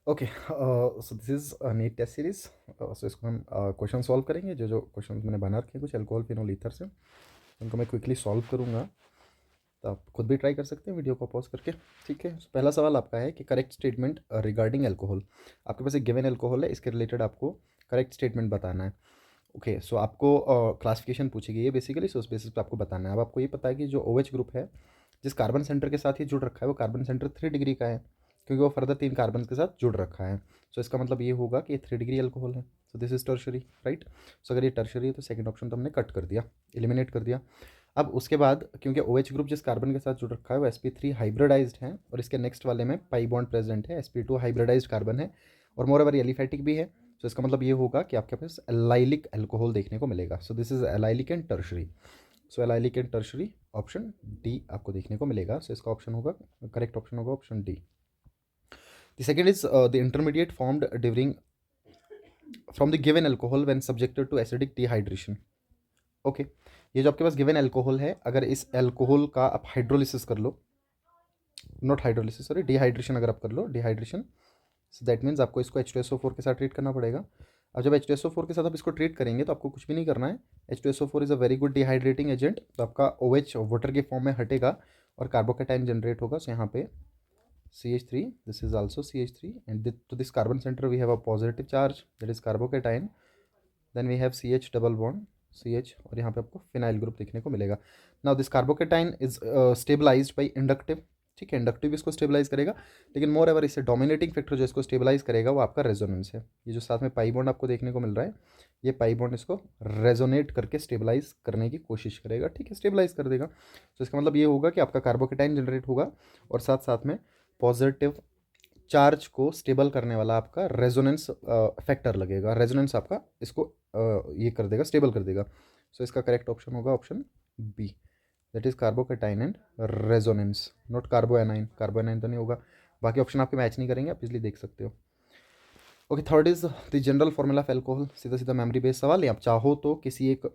Okay, so this is NEET test series. सो इसको हम क्वेश्चन सॉल्व करेंगे। जो जो क्वेश्चन मैंने बना रखे हैं कुछ अल्कोहल फिनोल ईथर से, उनको मैं क्विकली सॉल्व करूँगा। तो आप खुद भी ट्राई कर सकते हैं वीडियो को पॉज करके। ठीक है, so पहला सवाल आपका है कि करेक्ट स्टेटमेंट रिगार्डिंग अल्कोहल। आपके पास एक गिवन अल्कोहल है, इसके रिलेटेड आपको करेक्ट स्टेटमेंट बताना है। ओके, सो आपको क्लासिफिकेशन पूछी गई है बेसिकली, सो उस बेसिस पे आपको बताना है। अब आपको ये पता है कि जो ओ एच ग्रुप है, जिस कार्बन सेंटर के साथ ही जुड़ रखा है, वो कार्बन सेंटर 3 डिग्री का है, क्योंकि वो फर्दर 3 कार्बन के साथ जुड़ रखा है। सो इसका मतलब ये होगा कि ये 3 डिग्री अल्कोहल है। So this is tertiary, right. So अगर ये टर्शरी है तो सेकंड ऑप्शन तो हमने कट कर दिया, एलिमिनेट कर दिया। अब उसके बाद क्योंकि ओ एच ग्रुप जिस कार्बन के साथ जुड़ रखा है वो sp3 हाइब्रिडाइज्ड है, और इसके नेक्स्ट वाले में पाई बॉन्ड प्रेजेंट है, sp2 हाइब्रिडाइज्ड कार्बन है, और मोर ओवर एलिफेटिक भी है। सो इसका मतलब ये होगा कि आपके पास एलाइलिक अल्कोहल देखने को मिलेगा। So this is allylic and tertiary. So allylic and tertiary option D आपको देखने को मिलेगा। सो इसका ऑप्शन होगा, करेक्ट ऑप्शन होगा option D. The second is the intermediate formed during from the given alcohol when subjected to acidic dehydration. Okay, ये जो आपके पास गिवन अल्कोहल है, अगर इस अल्कोहल का आप हाइड्रोलिसिस कर लो, नॉट हाइड्रोलिसिस सॉरी, डिहाइड्रेशन अगर आप कर लो, डिहाइड्रेशन, सो दैट मीन्स आपको इसको H2SO4 के साथ ट्रीट करना पड़ेगा। अब जब H2SO4 के साथ आप इसको ट्रीट करेंगे तो आपको कुछ भी नहीं करना है। H2SO4 is a very good dehydrating agent, तो आपका OH वाटर के फॉर्म में हटेगा और कार्बोकेटाइन जनरेट होगा। सो यहाँ पे CH3, this is also CH3, and to this carbon centre we have a positive charge that is carbocation. Then we have CH double bond CH, और यहाँ पे आपको फिनाइल ग्रुप देखने को मिलेगा। Now this carbocation is stabilised by inductive. ठीक है, inductive इसको स्टेबलाइज करेगा, लेकिन मोर एवर इससे डोमिनेटिंग फैक्टर जो इसको स्टेबलाइज करेगा वो आपका रेजोनेंस है। ये जो साथ में पाई बॉन्ड आपको देखने को मिल रहा है, ये पाई बॉन्ड इसको रेजोनेट करके स्टेबलाइज करने की कोशिश करेगा। ठीक है, स्टेबलाइज कर देगा। तो इसका मतलब ये होगा कि आपका कार्बोकेटाइन जनरेट होगा, और साथ साथ में पॉजिटिव चार्ज को स्टेबल करने वाला आपका रेजोनेंस फैक्टर लगेगा। रेजोनेंस आपका इसको ये कर देगा, स्टेबल कर देगा। सो इसका करेक्ट ऑप्शन होगा option B, that is carbocation and resonance, not carbanion. Carbanion तो नहीं होगा। बाकी ऑप्शन आपके मैच नहीं करेंगे, आप इसलिए देख सकते हो। Okay, third is the general formula of alcohol. सीधा सीधा मेमोरी बेस्ड सवाल है। आप चाहो तो किसी एक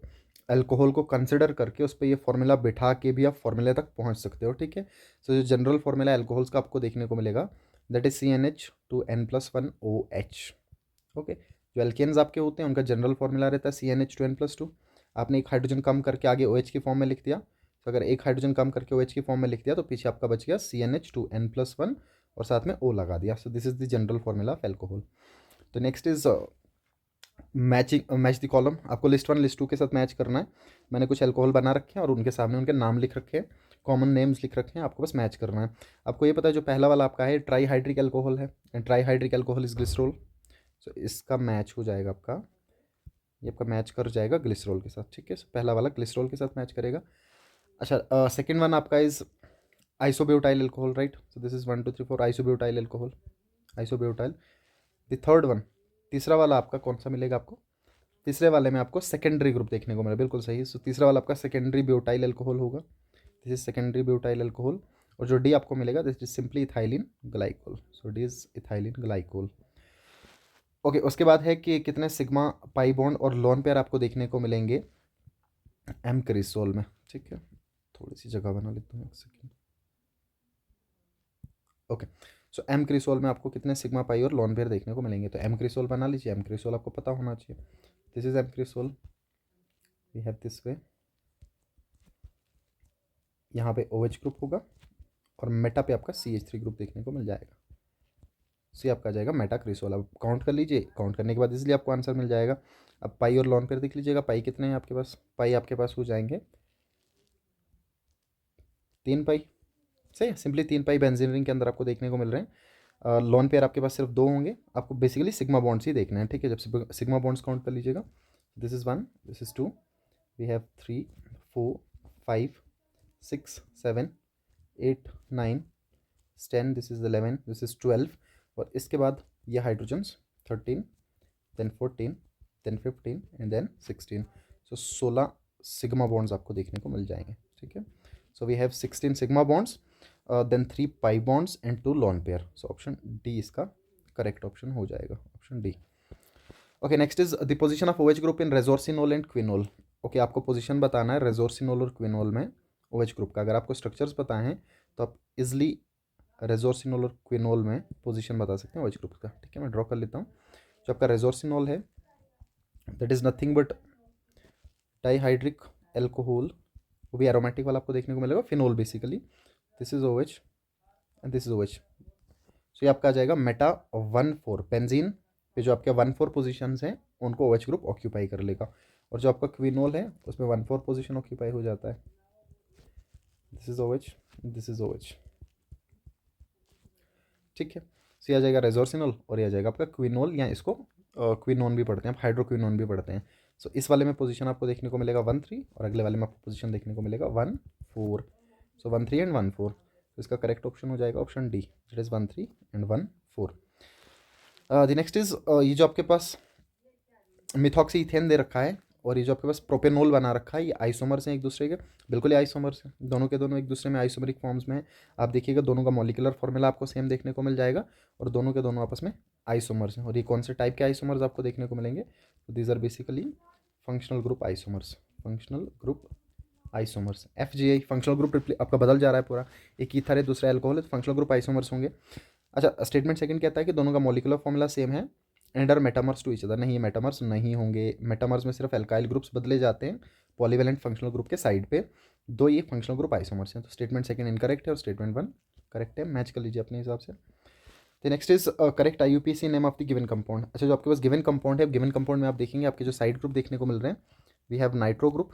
अल्कोहल को कंसिडर करके उस पर ये फॉर्मूला बिठा के भी आप फॉर्मूले तक पहुंच सकते हो। ठीक है, सो जो जनरल फॉर्मूला एल्कोहल्स का आपको देखने को मिलेगा, दैट इज CnH2n+1OH। ओके, जो एल्केन्स आपके होते हैं उनका जनरल फॉर्मूला रहता है CnH2n+2। आपने एक हाइड्रोजन कम करके आगे OH की फॉर्म में लिख दिया, तो अगर एक हाइड्रोजन कम करके OH की फॉर्म में लिख दिया तो पीछे आपका बच गया CnH2n+1 और साथ में O लगा दिया। So this is the general formula of alcohol. तो next is match the column. आपको लिस्ट 1 लिस्ट 2 के साथ मैच करना है। मैंने कुछ अल्कोहल बना रखे हैं और उनके सामने उनके नाम लिख रखे हैं, कॉमन नेम्स लिख रखे हैं, आपको बस मैच करना है। आपको ये पता है जो पहला वाला आपका है ट्राई हाइड्रिक अल्कोहल है, and trihydric alcohol is glycerol. So इसका मैच हो जाएगा आपका, ये आपका मैच कर जाएगा ग्लिसरॉल के साथ। ठीक है, सो पहला वाला ग्लिसरॉल के साथ मैच करेगा। अच्छा, सेकेंड वन आपका is isobutyl alcohol, right. So this is 1 2 3 4 isobutyl alcohol, isobutyl. The third one, तीसरा वाला आपका कौन सा मिलेगा आपको? तीसरे वाले में आपको सेकेंडरी ग्रुप देखने को मिला, बिल्कुल सही। सो तीसरा वाला आपका सेकेंडरी ब्यूटाइल अल्कोहल होगा, this is secondary butyl alcohol. और जो डी आपको मिलेगा this is simply ethylene glycol. So D is ethylene glycol. Okay, उसके बाद है कि कितने सिग्मा पाई बॉन्ड और लोन पेयर आपको देखने को मिलेंगे एम क्रिसोल में। ठीक है, थोड़ी सी जगह बना लेता हूँ, एक सेकेंड। ओके, सो एम क्रिसोल में आपको कितने सिग्मा पाई और लोन पेयर देखने को मिलेंगे? तो एम क्रिसोल बना लीजिए, एम क्रिसोल आपको पता होना चाहिए। This is M cresol, we have this way. यहाँ पे OH ग्रुप होगा और मेटा पे आपका CH3 ग्रुप देखने को मिल जाएगा। सी आपका आ जाएगा मेटा क्रिसोल। अब काउंट कर लीजिए, काउंट करने के बाद इसलिए आपको आंसर मिल जाएगा। अब पाई और लॉन पेयर देख लीजिएगा, पाई कितने हैं आपके पास? पाई आपके पास हो जाएंगे 3 पाई। सही है, सिंपली 3 पाई बेंजीन रिंग के अंदर आपको देखने को मिल रहे हैं। लॉन पेयर आपके पास सिर्फ 2 होंगे। आपको बेसिकली सिग्मा बॉन्ड्स ही देखना है। ठीक है, जब सिग्मा बॉन्ड्स काउंट कर लीजिएगा, this is 1, this is 2, we have 3 4 5 6 7 8 9 10, this is 11, this is 12, और इसके बाद ये hydrogens 13, then 14, then 15 and then 16। So 16 sigma bonds आपको देखने को मिल जाएंगे। ठीक है, so we have 16 sigma bonds, then 3 pi bonds and 2 lone pair. So option D इसका करेक्ट ऑप्शन हो जाएगा, option D. Okay, next is the position of OH group in resorcinol and quinol. Okay, आपको position बताना है रेजोर्सिनोल और क्विनोल में OH group का। अगर आपको स्ट्रक्चर्स पता हैं तो आप इजली रेजोर्सिनोल और क्विनोल में पोजीशन बता सकते हैं OH ग्रुप का। ठीक है, मैं ड्रॉ कर लेता हूँ। जो आपका रेजोर्सिनोल है that is nothing but dihydric alcohol, वो भी एरोमेटिक वाला आपको देखने को मिलेगा, phenol basically. This is OH and this is OH। सो ये आपका आ जाएगा मेटा 1,4 बेंजीन पे जो आपके 1,4 पोजिशन हैं उनको OH ग्रुप ऑक्यूपाई कर लेगा। और जो आपका क्विनोल है उसमें 1,4 पोजिशन ऑक्यूपाई हो जाता है। This is OH, this is OH। ठीक है, सो ये आ जाएगा रेजोर्सिनोल और ये आ जाएगा आपका क्विनोल, या इसको क्विनोन भी पढ़ते हैं, हाइड्रोक्विनोन भी पढ़ते हैं। सो इस वाले में पोजीशन आपको देखने को मिलेगा 1,3 और अगले वाले में आपको पोजीशन देखने को मिलेगा 1,4। सो 1,3 एंड 1,4। तो इसका करेक्ट ऑप्शन हो जाएगा option D, it is 1,3 and 1,4। The next is ये जो आपके पास मिथॉक्सी इथेन दे रखा है और ये जो आपके पास प्रोपेनोल बना रखा है, ये आइसोमर्स हैं एक दूसरे के, बिल्कुल ही आइसोमर्स हैं, दोनों के दोनों एक दूसरे में आइसोमरिक फॉर्म्स में हैं। आप देखिएगा दोनों का मॉलिकुलर फॉर्मूला आपको सेम देखने को मिल जाएगा और दोनों के दोनों आपस में आइसोमर्स हैं। और ये कौन से टाइप के आइसोमर्स आपको देखने को मिलेंगे? तो these are basically functional group isomers, functional group isomers. FGI functional group आपका बदल जा रहा है पूरा, एक ईथर है दूसरा एल्कोहल है, तो फंक्शनल ग्रुप आइसोमर्स होंगे। अच्छा, स्टेटमेंट सेकंड कहता है कि दोनों का मॉलिकुलर फॉर्मूला सेम है and are metamers to each other. नहीं, मेटामर्स नहीं होंगे, मेटामर्स में सिर्फ एल्काइल ग्रुप्स बदले जाते हैं पॉलीवेलेंट फंक्शनल ग्रुप के साइड पे, दो ये फंक्शनल ग्रुप आइसोमर्स हैं। तो स्टेटमेंट सेकंड इनकरेक्ट है और स्टेटमेंट वन करेक्ट है, मैच कर लीजिए अपने हिसाब से। तो next is correct IUPAC name of the given compound. अच्छा, जो आपके पास गिवन कंपाउंड है, गिवन कंपाउंड में आप देखेंगे आपके जो साइड ग्रुप देखने को मिल रहे हैं, we have nitro group,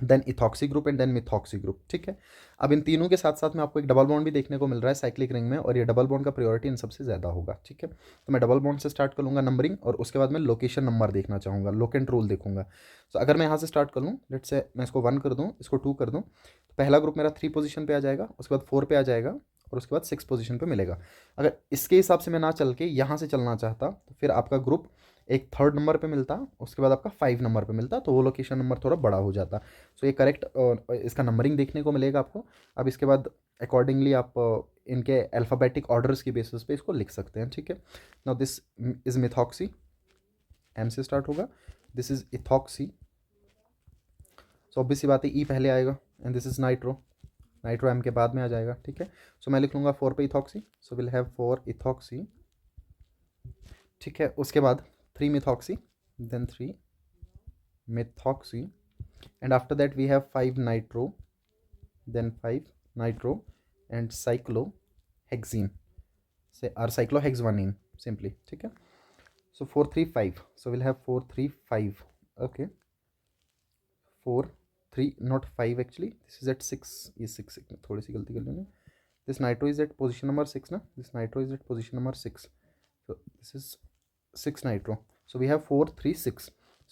then ethoxy group and then methoxy group. ठीक है, अब इन तीनों के साथ साथ में आपको एक डबल बॉन्ड भी देखने को मिल रहा है साइक्लिक रिंग में, और ये डबल बॉन्ड का प्रायोरिटी इन सबसे ज़्यादा होगा। ठीक है, तो मैं डबल बॉन्ड से स्टार्ट करूँगा नंबरिंग और उसके बाद मैं लोकेशन नंबर देखना चाहूँगा, लोकेंट रूल देखूंगा। तो अगर मैं यहाँ से स्टार्ट कर लूँ, लेट से मैं इसको 1 कर दूँ, इसको 2 कर दूँ, तो पहला ग्रुप मेरा 3 पोजीशन पे आ जाएगा, उसके बाद 4 पे आ जाएगा और उसके बाद 6 पोजीशन पे मिलेगा। अगर इसके हिसाब से मैं ना चल के यहाँ से चलना चाहता तो फिर आपका ग्रुप एक 3rd नंबर पे मिलता, उसके बाद आपका 5 नंबर पे मिलता, तो वो लोकेशन नंबर थोड़ा बड़ा हो जाता। सो ये करेक्ट इसका नंबरिंग देखने को मिलेगा आपको। अब इसके बाद अकॉर्डिंगली आप इनके अल्फ़ाबेटिक ऑर्डर्स की बेसिस पे इसको लिख सकते हैं। ठीक है, now this is methoxy, M से स्टार्ट होगा, this is ethoxy, so obvious सी बात है E पहले आएगा, and this is nitro, nitro M के बाद में आ जाएगा। ठीक है, सो मैं लिख लूँगा 4 पे ethoxy, so will have 4 ethoxy. ठीक है, उसके बाद 3 methoxy, then 3 methoxy, and after that we have 5 nitro, then 5 nitro and cyclohexene, say or cyclohexanine simply. ठीक है, so 4 3 5, so we'll have 4 3 5, okay, 4 3 not 5 actually, this is at 6, ये 6 थोड़ी सी गलती कर ली मैंने, this nitro is at position number 6 ना, this nitro is at position number 6, so this is 6 nitro, so we have 4 3 6,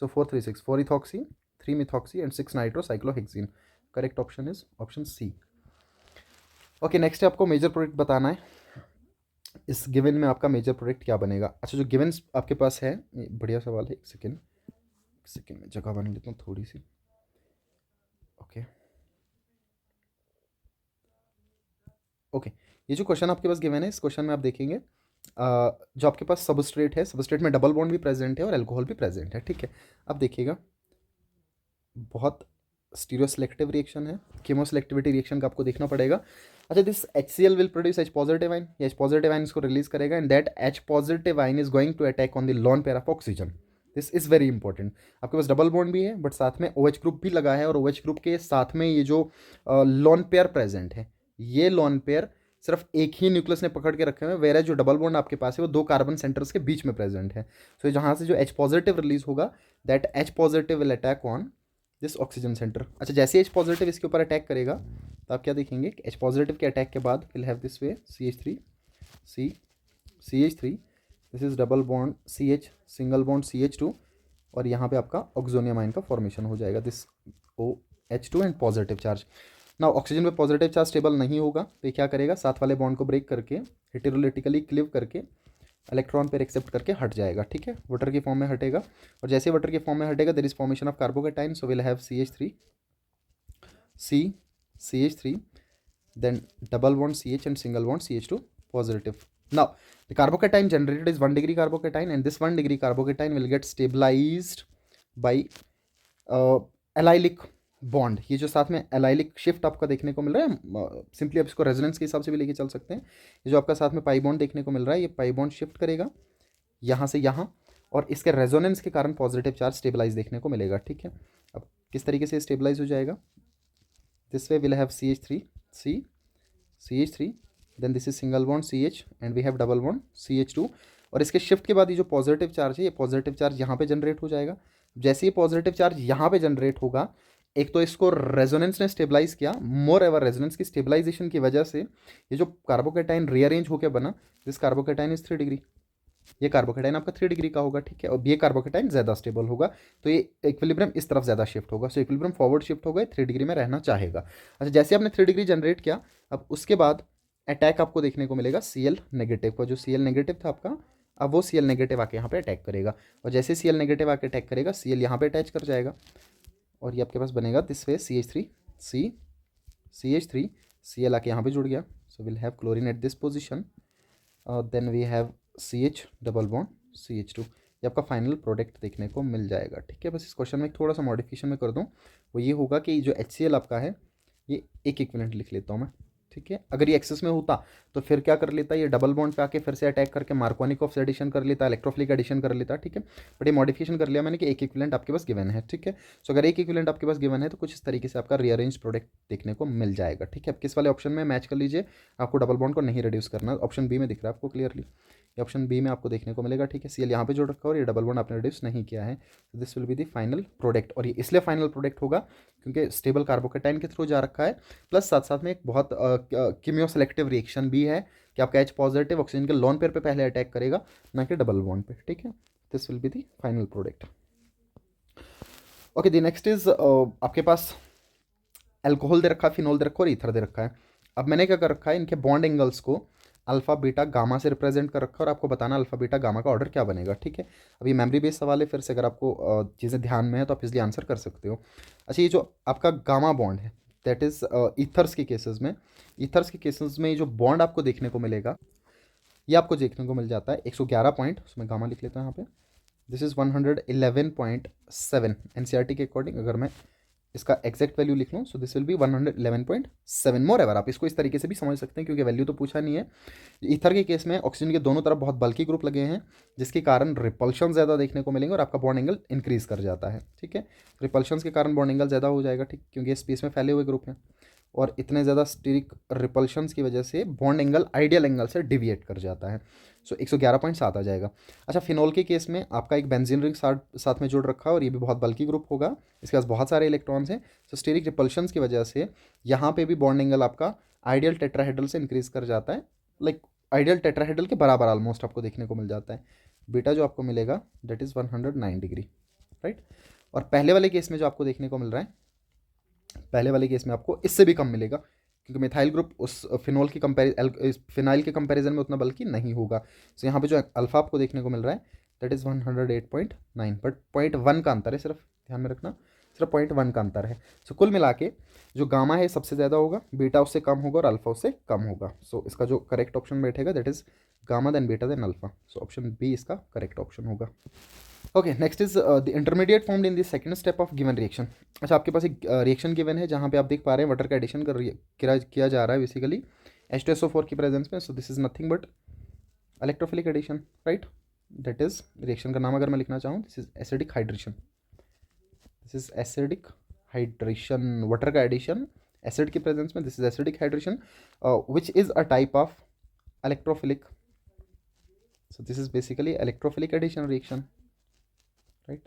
so 4 3 6, 4 ethoxy, 3 methoxy and 6 nitro cyclohexene. Correct option is option C। Okay, next है आपको major product बताना है। इस given में आपका major product क्या बनेगा? अच्छा, जो गिवन आपके पास है, ये बढ़िया सवाल है, एक सेकेंड में जगह बना लेता हूँ थोड़ी सी। ओके ओके, ये जो क्वेश्चन आपके पास गिवन है, इस क्वेश्चन में आप देखेंगे जो आपके पास सबस्ट्रेट है, सबस्ट्रेट में डबल बॉन्ड भी प्रेजेंट है और अल्कोहल भी प्रेजेंट है। ठीक है, अब देखिएगा बहुत स्टीरियो सेलेक्टिव रिएक्शन है, कीमो सेलेक्टिविटी रिएक्शन का आपको देखना पड़ेगा। अच्छा, this HCl will produce H positive ion, H positive ion इसको रिलीज करेगा and that H positive ion is going to attack on the lone pair of oxygen. This is very important. आपके पास double bond भी है but साथ में OH group भी लगा है, और OH ग्रुप के साथ में ये जो लोन पेयर प्रेजेंट है, ये लोन पेयर सिर्फ एक ही न्यूक्लियस ने पकड़ के रखे हुए हैं, वेरा जो डबल बॉन्ड आपके पास है वो 2 कार्बन सेंटर्स के बीच में प्रेजेंट है। सो जहाँ से जो H पॉजिटिव रिलीज होगा, that H positive will attack on this oxygen centre. अच्छा, जैसे H पॉजिटिव इसके ऊपर अटैक करेगा तो आप क्या देखेंगे, H पॉजिटिव के अटैक के बाद will have this way CH3 CH3, this is double bond CH, single bond CH2, और यहाँ पे आपका ऑक्सोनियम आयन का फॉर्मेशन हो जाएगा, this OH2 and positive charge. ना ऑक्सीजन पे पॉजिटिव चार्ज स्टेबल नहीं होगा तो ये क्या करेगा, साथ वाले बॉन्ड को ब्रेक करके हेटेरोलिटिकली क्लीव करके इलेक्ट्रॉन पेयर एक्सेप्ट करके हट जाएगा। ठीक है, वाटर की फॉर्म में हटेगा, और जैसे वाटर की फॉर्म में हटेगा there is formation of carbocation, so will have CH3 CH3, then double bond CH and single bond CH2 positive. Now the carbocation generated is 1 degree carbocation, and this 1 degree carbocation will get stabilized by allylic bond, ये जो साथ में allylic shift आपका देखने को मिल रहा है, सिंपली आप इसको रेजोनेंस के हिसाब से भी लेके चल सकते हैं। ये जो आपका साथ में पाई बॉन्ड देखने को मिल रहा है, ये पाई बॉन्ड शिफ्ट करेगा यहाँ से यहाँ, और इसके रेजोनेंस के कारण पॉजिटिव चार्ज स्टेबलाइज देखने को मिलेगा। ठीक है, अब किस तरीके से स्टेबलाइज हो जाएगा, this way will have CH3 C CH3, then this is single bond CH and we have double bond CH2। और इसके शिफ्ट के बाद ये जो पॉजिटिव चार्ज है, ये पॉजिटिव चार्ज यहाँ पे जनरेट हो जाएगा। जैसे ये पॉजिटिव चार्ज यहाँ पे जनरेट होगा, एक तो इसको रेजोनेंस ने स्टेबलाइज किया, मोर एवर रेजोनेंस की स्टेबलाइजेशन की वजह से ये जो कार्बोकेटाइन रीअरेंज होकर बना, दिस कार्बोकेटाइन इज 3 डिग्री, ये कार्बोकेटाइन आपका 3 डिग्री का होगा। ठीक है, और ये कार्बोकेटाइन ज़्यादा स्टेबल होगा, तो ये इक्विलिब्रियम इस तरफ ज़्यादा शिफ्ट होगा। सो इक्विलिब्रियम फॉरवर्ड शिफ्ट होगा, 3 डिग्री में रहना चाहेगा। अच्छा, जैसे आपने 3 डिग्री जनरेट किया, अब उसके बाद अटैक आपको देखने को मिलेगा Cl नेगेटिव का। जो Cl नेगेटिव था आपका, अब वो Cl नेगेटिव आके यहाँ पे अटैक करेगा, और जैसे Cl नेगेटिव आके अटैक करेगा, Cl यहाँ पे अटैच कर जाएगा, और ये आपके पास बनेगा this way CH3 C CH3 Cl आके यहाँ पे जुड़ गया। So will have chlorine at this position, then we have CH double bond CH2। ये आपका फाइनल प्रोडक्ट देखने को मिल जाएगा। ठीक है, बस इस क्वेश्चन में थोड़ा सा मॉडिफिकेशन में कर दूँ, वो ये होगा कि जो HCl आपका है, ये एक इक्विवेलेंट लिख लेता हूँ मैं। ठीक है, अगर ये एक्सेस में होता तो फिर क्या कर लेता, ये डबल बॉन्ड पे आके फिर से अटैक करके मार्कोनिकॉफ से एडिशन कर लेता, इलेक्ट्रोफिलिक एडिशन कर लेता। ठीक है, बट ये मॉडिफिकेशन कर लिया मैंने कि एक इक्विवेलेंट आपके पास गिवन है। ठीक है, सो अगर एक इक्विवेलेंट आपके पास गिवन है तो कुछ इस तरीके से आपका रीअरेंज प्रोडक्ट देखने को मिल जाएगा। ठीक है, अब किस वाले ऑप्शन में मैच कर लीजिए, आपको डबल बॉन्ड को नहीं रिड्यूस करना, ऑप्शन बी में दिख रहा है आपको क्लियरली, ये ऑप्शन बी में आपको देखने को मिलेगा। ठीक है, Cl यहाँ पे जोड़ रखा है और ये डबल बॉन्ड आपने रिड्यूस नहीं किया है, this will be the final product. और ये इसलिए फाइनल प्रोडक्ट होगा क्योंकि स्टेबल कार्बोकेटाइन के थ्रू जा रखा है, प्लस साथ साथ में एक बहुत कीमियो सेलेक्टिव रिएक्शन भी है कि आपका H पॉजिटिव ऑक्सीजन के लोन पेयर पे पहले अटैक करेगा, ना कि डबल बॉन्ड पे। ठीक है, this will be the final product. Okay, the next is आपके पास एल्कोहल दे रखा है, फिनॉल दे रखा है और ईथर दे रखा है। अब मैंने क्या कर रखा है, इनके बॉन्ड एंगल्स को अल्फा बीटा गामा से रिप्रेजेंट कर रखा है, और आपको बताना अल्फा बीटा गामा का ऑर्डर क्या बनेगा। ठीक है, अब ये मेमोरी बेस्ड सवाल है, फिर से अगर आपको चीज़ें ध्यान में है तो आप इसलिए आंसर कर सकते हो। अच्छा, ये जो आपका गामा बॉन्ड है, दैट इज ईथर्स के केसेस में, ईथर्स के केसेस में ये जो बॉन्ड आपको देखने को मिलेगा, ये आपको देखने को मिल जाता है 111 पॉइंट, उसमें गामा लिख लेता हूँ यहाँ पे, दिस इज़ 111.7 NCERT के अकॉर्डिंग। अगर मैं इसका एग्जैक्ट वैल्यू लिख लूँ, so this will be 111.7 more ever. आप इसको इस तरीके से भी समझ सकते हैं क्योंकि वैल्यू तो पूछा नहीं है। ईथर के केस में ऑक्सीजन के दोनों तरफ बहुत बल्कि ग्रुप लगे हैं, जिसके कारण रिपल्शन ज़्यादा देखने को मिलेंगे और आपका बॉन्ड एंगल इंक्रीज कर जाता है। ठीक है, रिपल्शन के कारण बॉन्ड एंगल ज़्यादा हो जाएगा, ठीक, क्योंकि स्पेस में फैले हुए ग्रुप हैं, और इतने ज़्यादा स्टीरिक रिपल्शंस की वजह से बॉन्ड एंगल आइडियल एंगल से डिविएट कर जाता है। सो 111.7 आ जाएगा। अच्छा, फिनॉल के केस में आपका एक बेंजीन रिंग साथ में जुड़ रखा है, और ये भी बहुत बल्कि ग्रुप होगा, इसके पास बहुत सारे इलेक्ट्रॉन्स हैं। सो स्टीरिक रिपल्शंस की वजह से यहाँ पे भी बॉन्ड एंगल आपका आइडियल टेट्राहेड्रल से इंक्रीज कर जाता है, लाइक आइडियल टेट्राहेड्रल के बराबर ऑलमोस्ट आपको देखने को मिल जाता है। बीटा जो आपको मिलेगा दैट इज़ 109 डिग्री, राइट। और पहले वाले केस में जो आपको देखने को मिल रहा है, पहले वाले केस में आपको इससे भी कम मिलेगा, क्योंकि मिथाइल ग्रुप उस फिनॉल की फिनाइल के कंपैरिजन में उतना बल्कि नहीं होगा। तो यहाँ पे जो अल्फा आपको देखने को मिल रहा है दैट इज़ 108.9, बट 0.1 का अंतर है, सिर्फ ध्यान में रखना, सिर्फ 0.1 का अंतर है। सो कुल मिला के जो गामा है सबसे ज़्यादा होगा, बीटा उससे कम होगा और अल्फा उससे कम होगा। सो इसका जो करेक्ट ऑप्शन बैठेगा that is gamma then beta then alpha. So option B इसका करेक्ट ऑप्शन होगा। Okay, next is the intermediate formed in the second step of given reaction. अच्छा, आपके पास एक रिएक्शन गिवन है जहाँ पे आप देख पा रहे हैं वाटर का एडिशन किया जा रहा है बेसिकली H2SO4 की प्रेजेंस में। So this is nothing but electrophilic addition, right. That is reaction का नाम अगर मैं लिखना चाहूँ, this is acidic hydration, this is acidic hydration, water का एडिशन एसिड की प्रेजेंस में, this is acidic hydration which is a type of electrophilic. So this is basically electrophilic addition reaction, right.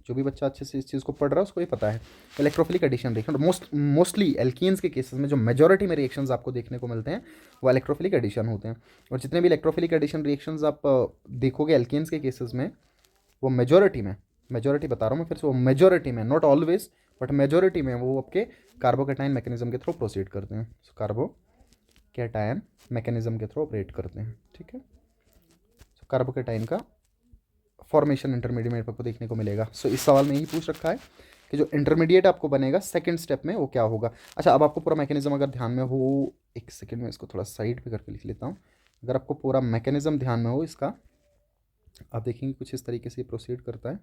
जो भी बच्चा अच्छे से इस चीज़ को पढ़ रहा है उसको ये पता है electrophilic addition reaction. Mostly alkenes के केसेस में जो मेजॉरिटी में रिएक्शंस आपको देखने को मिलते हैं वो इलेक्ट्रोफिलिक एडिशन होते हैं, और जितने भी इलेक्ट्रोफिलिक एडिशन रिएक्शंस आप देखोगे एल्कीन्स के केसेस में, वो मेजॉरिटी में, मेजॉरिटी बता रहा हूँ मैं फिर से, वो मेजॉरिटी में, नॉट ऑलवेज बट मेजॉरिटी में, वो आपके कार्बोकेटाइन मैकेनिज्म के थ्रू प्रोसीड करते हैं। सो कार्बोकेटाइन मैकेनिज्म के थ्रू ऑपरेट करते हैं, ठीक है। सो कार्बोकेटाइन का फॉर्मेशन इंटरमीडिएट आपको देखने को मिलेगा। सो इस सवाल में यही पूछ रखा है कि जो इंटरमीडिएट आपको बनेगा सेकंड स्टेप में वो क्या होगा। अच्छा, अब आपको पूरा मैकेनिज्म अगर ध्यान में हो, एक सेकंड में इसको थोड़ा साइड पे करके लिख लेता हूँ। अगर आपको पूरा मैकेनिज्म ध्यान में हो इसका, आप देखेंगे कुछ इस तरीके से प्रोसीड करता है।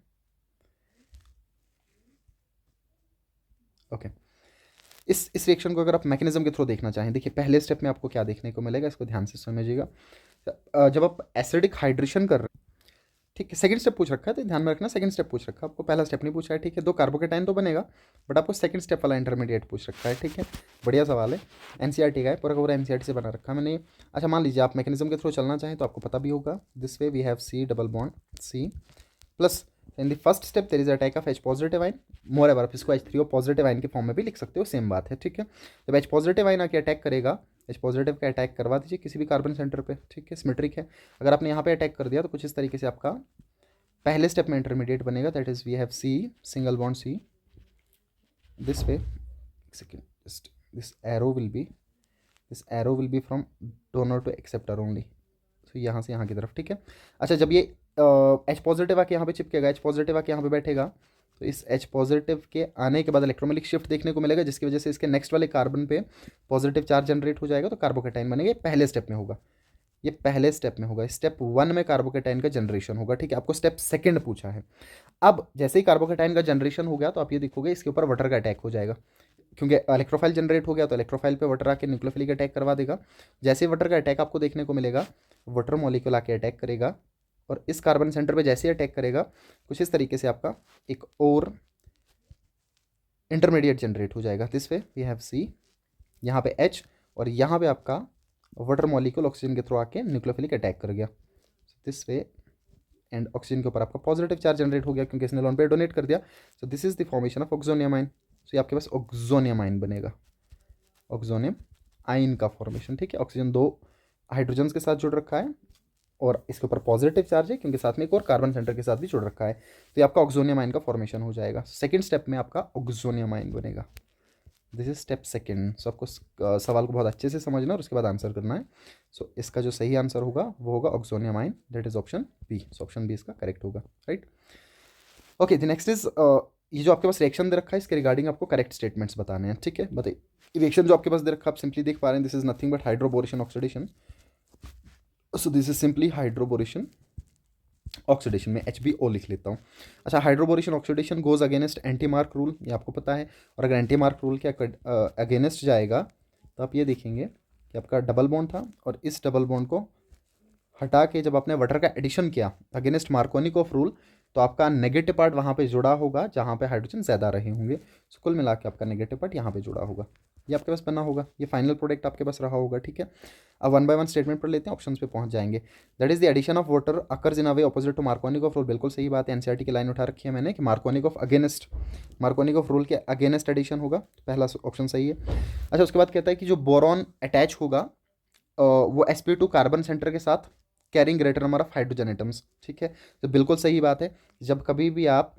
ओके, इस रिएक्शन को अगर आप मैकेनिज्म के थ्रू देखना चाहें, देखिए पहले स्टेप में आपको क्या देखने को मिलेगा, इसको ध्यान से समझिएगा। जब आप एसिडिक हाइड्रेशन कर रहे हैं, ठीक है, सेकंड स्टेप पूछ रखा है तो ध्यान में रखना, सेकंड स्टेप पूछ रखा है आपको, पहला स्टेप नहीं पूछा है, ठीक है। 2 कार्बोकेटाइन तो बनेगा, बट आपको सेकंड स्टेप वाला इंटरमीडिएट पूछ रखा है, ठीक है। बढ़िया सवाल है, एनसीईआरटी का है, पूरा का पूरा एनसीईआरटी से बना रखा है मैंने। अच्छा, मान लीजिए आप मैकेनिज्म के थ्रू चलना चाहें तो आपको पता भी होगा, this way we have C double bond C plus in the first step there is attack of H positive ion, more ever आप इसको H3O पॉजिटिव आइन के फॉर्म में भी लिख सकते हो, सेम बात है, ठीक है। जब एच पॉजिटिव आइन आके अटैक करेगा, एच पॉजिटिव का अटैक करवा दीजिए किसी भी कार्बन सेंटर पे, ठीक है, सिमेट्रिक है। अगर आपने यहाँ पे अटैक कर दिया तो कुछ इस तरीके से आपका पहले स्टेप में इंटरमीडिएट बनेगा, that is we have C single bond C this way, second, just this arrow will be from donor to acceptor only, तो यहाँ से यहाँ की तरफ, ठीक है। अच्छा, जब ये एच पॉजिटिव आके यहाँ पे चिपकेगा, एच पॉजिटिव आके यहाँ पे बैठेगा, तो इस एच पॉजिटिव के आने के बाद इलेक्ट्रोमेलिक शिफ्ट देखने को मिलेगा, जिसकी वजह से इसके नेक्स्ट वाले कार्बन पे पॉजिटिव चार्ज जनरेट हो जाएगा, तो कार्बोकेटाइन बनेगा। पहले स्टेप में होगा, ये पहले स्टेप में होगा, स्टेप 1 में कार्बोकेटाइन का जनरेशन होगा, ठीक है। आपको स्टेप सेकंड पूछा है। अब जैसे ही कार्बोकेटाइन का जनरेशन हो गया तो आप ये देखोगे इसके ऊपर वाटर का अटैक हो जाएगा, क्योंकि इलेक्ट्रोफाइल जनरेट हो गया तो इलेक्ट्रोफाइल पे वाटर आके न्यूक्लियोफिलिक अटैक करवा देगा। जैसे ही वाटर का अटैक आपको देखने को मिलेगा, वाटर मॉलिक्यूल आके अटैक करेगा, और इस कार्बन सेंटर पे जैसे ही अटैक करेगा, कुछ इस तरीके से आपका एक और इंटरमीडिएट जनरेट हो जाएगा। दिस वे वी हैव सी, यहाँ पे H, और यहाँ पे आपका वाटर मॉलिक्यूल ऑक्सीजन के थ्रू आके न्यूक्लियोफिलिक अटैक कर गया, दिस वे, एंड ऑक्सीजन के ऊपर आपका पॉजिटिव चार्ज जनरेट हो गया क्योंकि इसने लोन पे डोनेट कर दिया। So this is the formation of oxonium आइन। सो ये आपके पास ऑक्सोनियम आइन बनेगा, ऑक्सोनियम आइन का फॉर्मेशन, ठीक है। ऑक्सीजन 2 हाइड्रोजन के साथ जुड़ रखा है और इसके ऊपर पॉजिटिव चार्ज है क्योंकि साथ में एक और कार्बन सेंटर के साथ भी जुड़ रखा है, तो ये आपका ऑक्सोनियम आइन का फॉर्मेशन हो जाएगा। सेकंड स्टेप में आपका ऑक्सोनियम आइन बनेगा, दिस इज स्टेप सेकंड। सो आपको सवाल को बहुत अच्छे से समझना और उसके बाद आंसर करना है। सो इसका जो सही आंसर होगा वो होगा oxonium ion, that is option B. So option B इसका करेक्ट होगा, right. Okay, the next is, ये जो आपके पास रिएक्शन दे रखा है इसके रिगार्डिंग आपको करेक्ट स्टेटमेंट्स बताने हैं, ठीक है। बताइए, रिएक्शन जो आपके पास दे रखा है आप सिंपली देख पा रहे हैं, this is nothing but hydroboration oxidation. So this is simply hydroboration oxidation, में HBO लिख लेता हूँ। अच्छा, hydroboration oxidation goes against anti mark rule, ये आपको पता है, और अगर एंटी मार्क रूल के अगेंस्ट जाएगा तो आप ये देखेंगे कि आपका डबल बॉन्ड था, और इस डबल बॉन्ड को हटा के जब आपने वाटर का एडिशन किया अगेंस्ट मार्कोनिकोफ रूल, तो आपका नेगेटिव पार्ट वहाँ पे जुड़ा होगा जहाँ पे हाइड्रोजन ज़्यादा रहे होंगे। सो कुल मिला के आपका नेगेटिव पार्ट यहाँ पे जुड़ा होगा, ये आपके पास बना होगा, ये फाइनल प्रोडक्ट आपके पास रहा होगा, ठीक है। अब 1 बाय 1 स्टेटमेंट पढ़ लेते हैं, ऑप्शंस पे पहुंच जाएंगे। That is the addition of water occurs in a way opposite to Markovnikov rule, बिल्कुल सही बात है, एनसीईआरटी की लाइन उठा रखी है मैंने कि मार्कोनिकोफ रूल के अगेंस्ट एडिशन होगा, पहला ऑप्शन सही है। अच्छा, उसके बाद कहता है कि जो बोरॉन अटैच होगा वो sp2 कार्बन सेंटर के साथ carrying greater number of hydrogen atoms, ठीक है। तो बिल्कुल सही बात है, जब कभी भी आप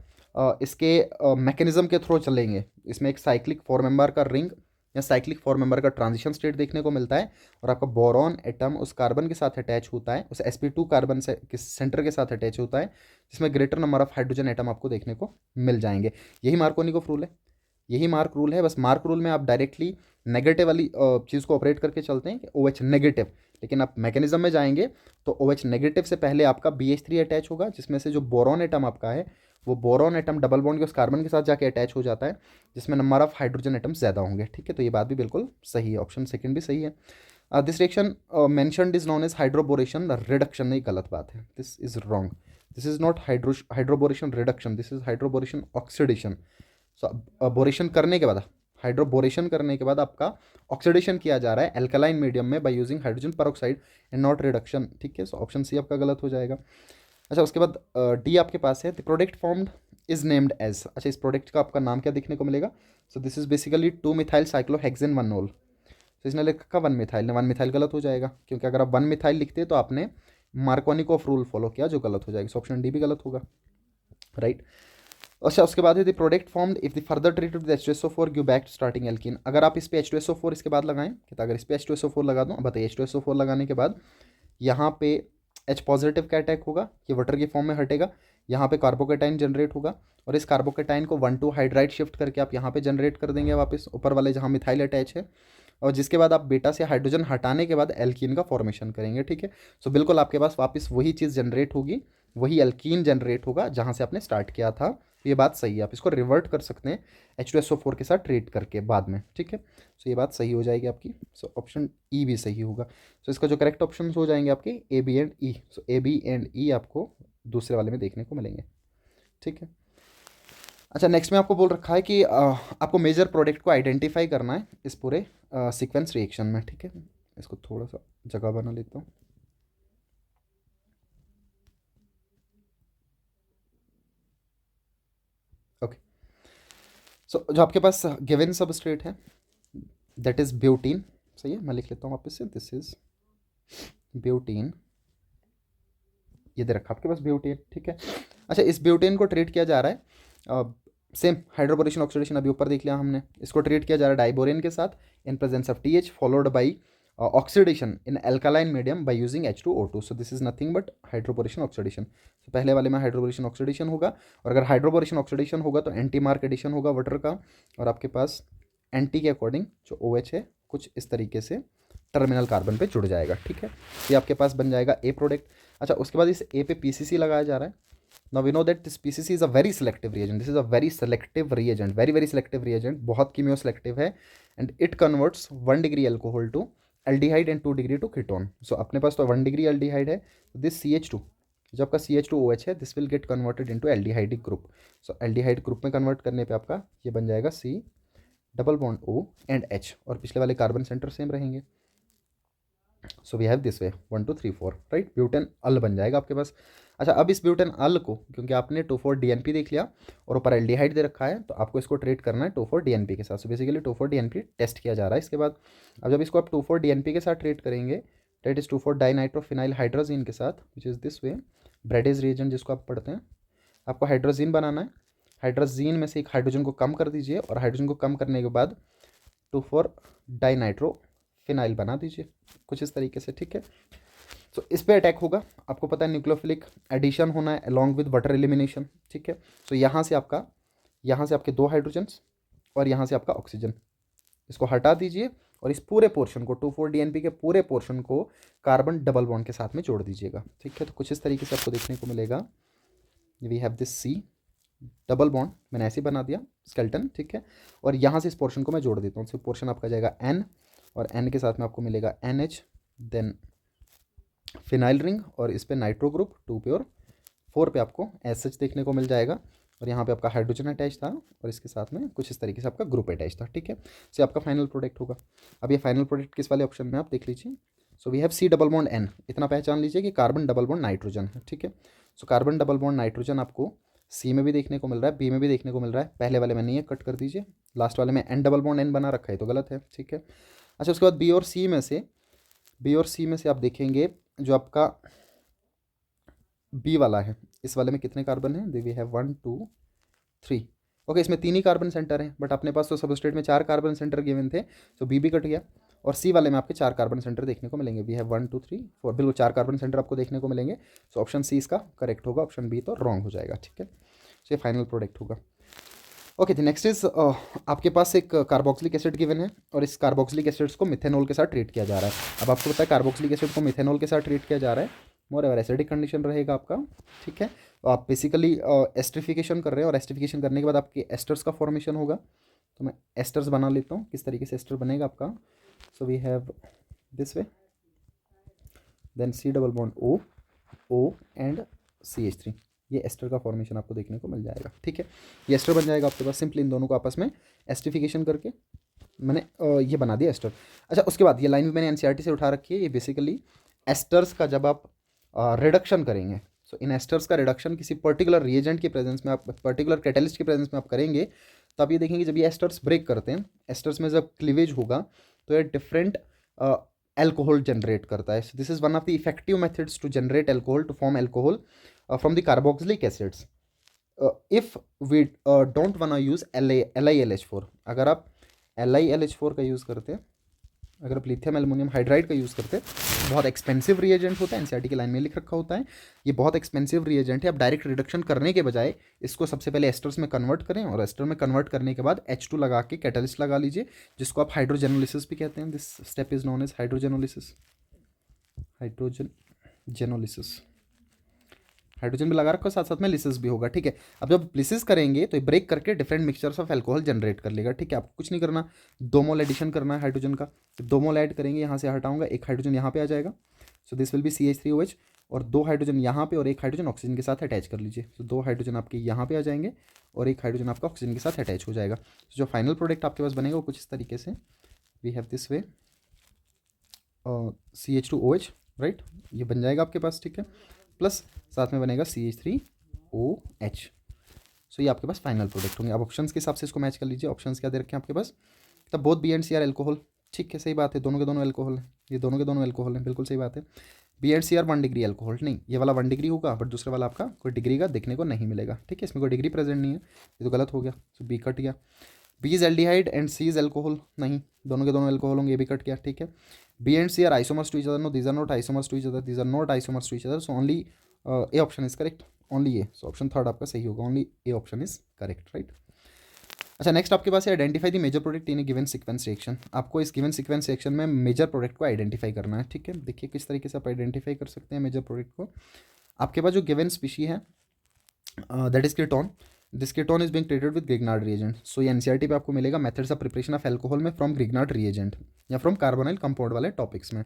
इसके मैकेनिज्म के थ्रू चलेंगे, इसमें एक साइक्लिक 4 मेंबर का रिंग या साइक्लिक 4 मेंबर का ट्रांजिशन स्टेट देखने को मिलता है, और आपका बोरॉन एटम उस कार्बन के साथ अटैच होता है, उस sp2 कार्बन से सेंटर के साथ अटैच होता है, जिसमें greater number of hydrogen atom आपको देखने को मिल जाएंगे। यही मार्कोनिकोफ रूल है, यही मार्क रूल है। बस मार्क रूल में आप डायरेक्टली नेगेटिव वाली चीज़ को ऑपरेट करके चलते हैं कि OH नेगेटिव, लेकिन आप मैकेनिज्म में जाएंगे तो OH नेगेटिव से पहले आपका BH3 अटैच होगा, जिसमें से जो बोरॉन एटम आपका है वो बोरॉन एटम डबल बॉन्ड के उस कार्बन के साथ जाके अटैच हो जाता है, जिसमें नंबर ऑफ हाइड्रोजन एटम्स ज़्यादा होंगे, ठीक है। तो ये बात भी बिल्कुल सही है, ऑप्शन सेकंड भी सही है। This reaction mentioned is known as hydroboration reduction, नहीं, गलत बात है, this is wrong, this is not hydroboration reduction, this is hydroboration oxidation. So boration करने के बाद, हाइड्रोबोरेशन करने के बाद आपका ऑक्सीडेशन किया जा रहा है एल्कलाइन मीडियम में by using hydrogen peroxide and not reduction, ठीक है। सो ऑप्शन सी आपका गलत हो जाएगा। अच्छा, उसके बाद डी आपके पास है, the product formed is named as. अच्छा, इस प्रोडक्ट का आपका नाम क्या देखने को मिलेगा? So this is basically 2 methyl cyclohexane 1-नोल। तो इसने लिखा 1 मिथाइल, 1 मिथाइल गलत हो जाएगा, क्योंकि अगर आप 1 मिथाइल लिखते तो आपने मार्कोनिकोफ रूल फॉलो किया, जो गलत हो जाएगा। सो ऑप्शन डी भी गलत होगा, राइट। अच्छा, उसके बाद है the product formed if the further treated with H2SO4 give back starting alkene. अगर आप इस पे H2SO4 इसके बाद लगाएं, तो अगर इस पे H2SO4 लगा दूं, बताइए H2SO4 लगाने के बाद यहाँ पे H पॉजिटिव का अटैक होगा, ये वाटर के फॉर्म में हटेगा, यहाँ पे कार्बोकेटाइन जनरेट होगा, और इस कार्बोकेटाइन को 1,2 हाइड्राइड शिफ्ट करके आप यहाँ पे जनरेट कर देंगे वापस ऊपर वाले जहाँ मिथाइल अटैच है, और जिसके बाद आप बेटा से हाइड्रोजन हटाने के बाद एल्कीन का फॉर्मेशन करेंगे, ठीक है। सो बिल्कुल आपके पास वापस वही चीज़ जनरेट होगी, वही एल्कीन जनरेट होगा जहाँ से आपने स्टार्ट किया था, सो ये बात सही है, आप इसको रिवर्ट कर सकते हैं H2SO4 के साथ ट्रीट करके बाद में, ठीक है। सो ये बात सही हो जाएगी आपकी। सो ऑप्शन ई भी सही होगा। सो इसका जो करेक्ट ऑप्शन हो जाएंगे आपके A B and E. So A B and E आपको दूसरे वाले में देखने को मिलेंगे, ठीक है। अच्छा, नेक्स्ट में आपको बोल रखा है कि आपको मेजर प्रोडक्ट को आइडेंटिफाई करना है इस पूरे सीक्वेंस रिएक्शन में, ठीक है। इसको थोड़ा सा जगह बना लेता हूँ। ओके, सो जो आपके पास गिवन सबस्ट्रेट है दैट इज ब्यूटीन, सही है। मैं लिख लेता हूँ वापस से, दिस इज ब्यूटीन। ये दे रखा आपके पास ब्यूटेन, ठीक है। अच्छा, इस ब्यूटेन को ट्रीट किया जा रहा है सेम हाइड्रोबोरेशन ऑक्सीडेशन अभी ऊपर देख लिया हमने। इसको ट्रीट किया जा रहा है डाइबोरेन के साथ in presence of TH followed by oxidation in alkaline medium by using H2O2। So this is nothing but hydroboration oxidation. तो पहले वाले में हाइड्रोबोरेशन ऑक्सीडेशन होगा, और अगर हाइड्रोबोरेशन ऑक्सीडेशन होगा तो एंटी मार्क एडिशन होगा वाटर का, और आपके पास एंटी के अकॉर्डिंग जो OH है कुछ इस तरीके से टर्मिनल कार्बन पे जुड़ जाएगा, ठीक है। ये आपके पास बन जाएगा ए प्रोडक्ट। अच्छा, उसके बाद इस ए पे PCC लगाया जा रहा है। Now we know that this PCC is a very selective reagent. This is a very selective reagent, very very selective reagent, बहुत कीमियो सिलेक्टिव है। And it converts 1 degree alcohol to aldehyde and 2 degree to ketone. So अपने पास तो 1 degree aldehyde है, तो this CH2 जो आपका CH2OH है this will get converted into aldehydic group. So aldehyde group में कन्वर्ट करने पे आपका ये बन जाएगा C double bond O and H, और पिछले वाले कार्बन सेंटर सेम रहेंगे। So we have this way 1 2 3 4, right. Butanal बन जाएगा आपके पास। अच्छा, अब इस ब्यूटेन अल को, क्योंकि आपने 2,4-DNP देख लिया और ऊपर एल्डिहाइड दे रखा है, तो आपको इसको ट्रीट करना है 2,4-DNP के साथ। सो बेसिकली 2,4-DNP टेस्ट किया जा रहा है इसके बाद। अब जब इसको आप 2,4-DNP के साथ ट्रीट करेंगे, डेट इज 2,4-डाइनाइट्रोफिनाइल हाइड्रोजीन के साथ, which is this way Brady's reagent जिसको आप पढ़ते हैं। आपको हाइड्रोजीन बनाना है। हाइड्रोजीन में से एक हाइड्रोजन को कम कर दीजिए, और हाइड्रोजन को कम करने के बाद 2,4-डाइनाइट्रोफिनाइल बना दीजिए कुछ इस तरीके से, ठीक है। तो इस पे अटैक होगा। आपको पता है न्यूक्लियोफिलिक एडिशन होना है अलॉन्ग विद वाटर एलिमिनेशन, ठीक है। तो यहाँ से आपके 2 हाइड्रोजन्स और यहाँ से आपका ऑक्सीजन, इसको हटा दीजिए और इस पूरे पोर्शन को 2,4-DNP के पूरे पोर्शन को कार्बन डबल बॉन्ड के साथ में जोड़ दीजिएगा, ठीक है। तो कुछ इस तरीके से आपको देखने को मिलेगा। We have this C double bond, मैंने ऐसे बना दिया स्केल्टन, ठीक है। और यहाँ से इस पोर्शन को मैं जोड़ देता हूँ। तो पोर्शन आपका जाएगा N, और N के साथ में आपको मिलेगा NH, देन फिनाइल रिंग, और इस पे नाइट्रो ग्रुप 2 पे और 4 पे आपको SH देखने को मिल जाएगा। और यहाँ पे आपका हाइड्रोजन अटैच था, और इसके साथ में कुछ इस तरीके से आपका ग्रुप अटैच था, ठीक है। सो आपका फाइनल प्रोडक्ट होगा। अब ये फाइनल प्रोडक्ट किस वाले ऑप्शन में आप देख लीजिए। So we have C double bond N, इतना पहचान लीजिए कि कार्बन डबल बॉन्ड नाइट्रोजन है, ठीक है। So carbon double bond nitrogen आपको C में भी देखने को मिल रहा है, B में भी देखने को मिल रहा है। पहले वाले में नहीं है, कट कर दीजिए। लास्ट वाले में N डबल बॉन्ड N बना रखा है तो गलत है, ठीक है। अच्छा, उसके बाद बी और सी में से आप देखेंगे जो आपका बी वाला है, इस वाले में कितने कार्बन हैं? We have 1 2 3। ओके, इसमें 3 ही कार्बन सेंटर हैं, बट अपने पास तो सबस्ट्रेट में 4 कार्बन सेंटर गिवन थे, तो बी भी कट गया। और सी वाले में आपके 4 कार्बन सेंटर देखने को मिलेंगे। वी हैव 1 2 3 4, बिल्कुल 4 कार्बन सेंटर आपको देखने को मिलेंगे। सो ऑप्शन सी इसका करेक्ट होगा, ऑप्शन बी तो रॉन्ग हो जाएगा, ठीक है। सो ये फाइनल प्रोडक्ट होगा। ओके, द नेक्स्ट इज आपके पास एक कार्बोक्सिलिक एसिड गिवन है, और इस कार्बोक्सिलिक एसिड्स को मिथेनॉल के साथ ट्रीट किया जा रहा है। अब आपको पता है कार्बोक्सिलिक एसिड को मिथेनॉल के साथ ट्रीट किया जा रहा है, मोर एवर एसिडिक कंडीशन रहेगा आपका, ठीक है। तो आप बेसिकली एस्ट्रिफिकेशन कर रहे हैं, और एस्ट्रिफिकेशन करने के बाद आपके एस्टर्स का फॉर्मेशन होगा। तो मैं एस्टर्स बना लेता हूँ, किस तरीके से एस्टर बनेगा आपका। So we have this way, then C double bond O and CH3, ये एस्टर का फॉर्मेशन आपको देखने को मिल जाएगा, ठीक है। ये एस्टर बन जाएगा आपके पास। सिंपली इन दोनों को आपस में एस्टिफिकेशन करके मैंने ये बना दिया एस्टर। अच्छा, उसके बाद ये लाइन भी मैंने NCERT से उठा रखी है। ये बेसिकली एस्टर्स का जब आप रिडक्शन करेंगे, सो इन एस्टर्स का रिडक्शन किसी पर्टिकुलर रिएजेंट के प्रेजेंस में, आप पर्टिकुलर कैटलिस्ट के प्रेजेंस में आप करेंगे, तो आप ये देखेंगे जब ये एस्टर्स ब्रेक करते हैं, एस्टर्स में जब क्लीवेज होगा तो ये डिफरेंट एल्कोहल जनरेट करता है। This is one of the effective methods to generate alcohol, to form alcohol from the carboxylic acids. If we don't want use LiLH4, अगर आप LiLH4 का यूज़ करते हैं, अगर आप लिथियम एल्युमिनियम हाइड्राइड का यूज़ करते हैं, बहुत एक्सपेंसिव रिएजेंट होता है, NCERT की लाइन में लिख रखा होता है, ये बहुत एक्सपेंसिव रिएजेंट है। आप डायरेक्ट रिडक्शन करने के बजाय इसको सबसे पहले एस्टर्स में कन्वर्ट करें, और एस्टर में कन्वर्ट करने के बाद H2 लगा के कैटलिस्ट लगा लीजिए, जिसको आप हाइड्रोजेनोलिसिस भी कहते हैं। This step is known as hydrogenolysis. Hydrogen भी लगा रखा है, साथ साथ में लिसिस भी होगा, ठीक है। अब जब लिसिस करेंगे तो ब्रेक करके different mixtures of alcohol generate कर लेगा, ठीक है। आपको कुछ नहीं करना, 2 मोल एडिशन करना है हाइड्रोजन का। 2 मोल ऐड करेंगे, यहाँ से हटाऊंगा, एक हाइड्रोजन यहाँ पे आ जाएगा, so this will be CH3OH, और 2 हाइड्रोजन यहाँ पे और एक हाइड्रोजन ऑक्सीजन के साथ अटैच कर लीजिए। तो 2 हाइड्रोजन आपके यहाँ पे आ जाएंगे और एक हाइड्रोजन आपका ऑक्सीजन के साथ अटैच हो जाएगा। तो जो फाइनल प्रोडक्ट आपके पास बनेगा वो कुछ इस तरीके से, we have this way, CH2OH, right, ये बन जाएगा आपके पास, ठीक है। प्लस साथ में बनेगा CH3OH। सो ये आपके पास फाइनल प्रोडक्ट होंगे। अब ऑप्शंस के हिसाब से इसको मैच कर लीजिए। ऑप्शंस क्या दे रखे हैं आपके पास, तब both B and C are alcohol, ठीक है, सही बात है, दोनों के दोनों एल्कोहल हैं, ये दोनों के दोनों एल्कोहल हैं, बिल्कुल सही बात है। B and C are 1 degree alcohol, नहीं, ये वाला 1 डिग्री होगा, बट दूसरा वाला आपका कोई डिग्री का देखने को नहीं मिलेगा, ठीक है, इसमें कोई डिग्री प्रेजेंट नहीं है, ये तो गलत हो गया, सो बी कट गया। B is aldehyde and C is alcohol, नहीं, दोनों के दोनों एल्कोहल होंगे, ये भी कट गया, ठीक है। B and C are isomers to each other, no these are not isomers to each other, these are not isomers to each other, so only A option is correct, only A, so option third आपका सही होगा, only A option is correct, right. अच्छा, next आपके पास है identify the major product in a given sequence reaction. आपको इस given sequence reaction में मेजर प्रोडक्ट को आइडेंटिफाई करना है, ठीक है। देखिए किस तरीके से आप आइडेंटिफाई कर सकते हैं मेजर प्रोडक्ट को। आपके पास जो गिवन स्पीशी है that is ketone, this ketone is being treated with Grignard reagent. So ये एनसीईआरटी पे आपको मिलेगा, methods of preparation of alcohol में फ्रॉम ग्रिग्नार्ड रिएजेंट या फ्रॉम कार्बोनाइल कंपाउंड वाले टॉपिक्स में।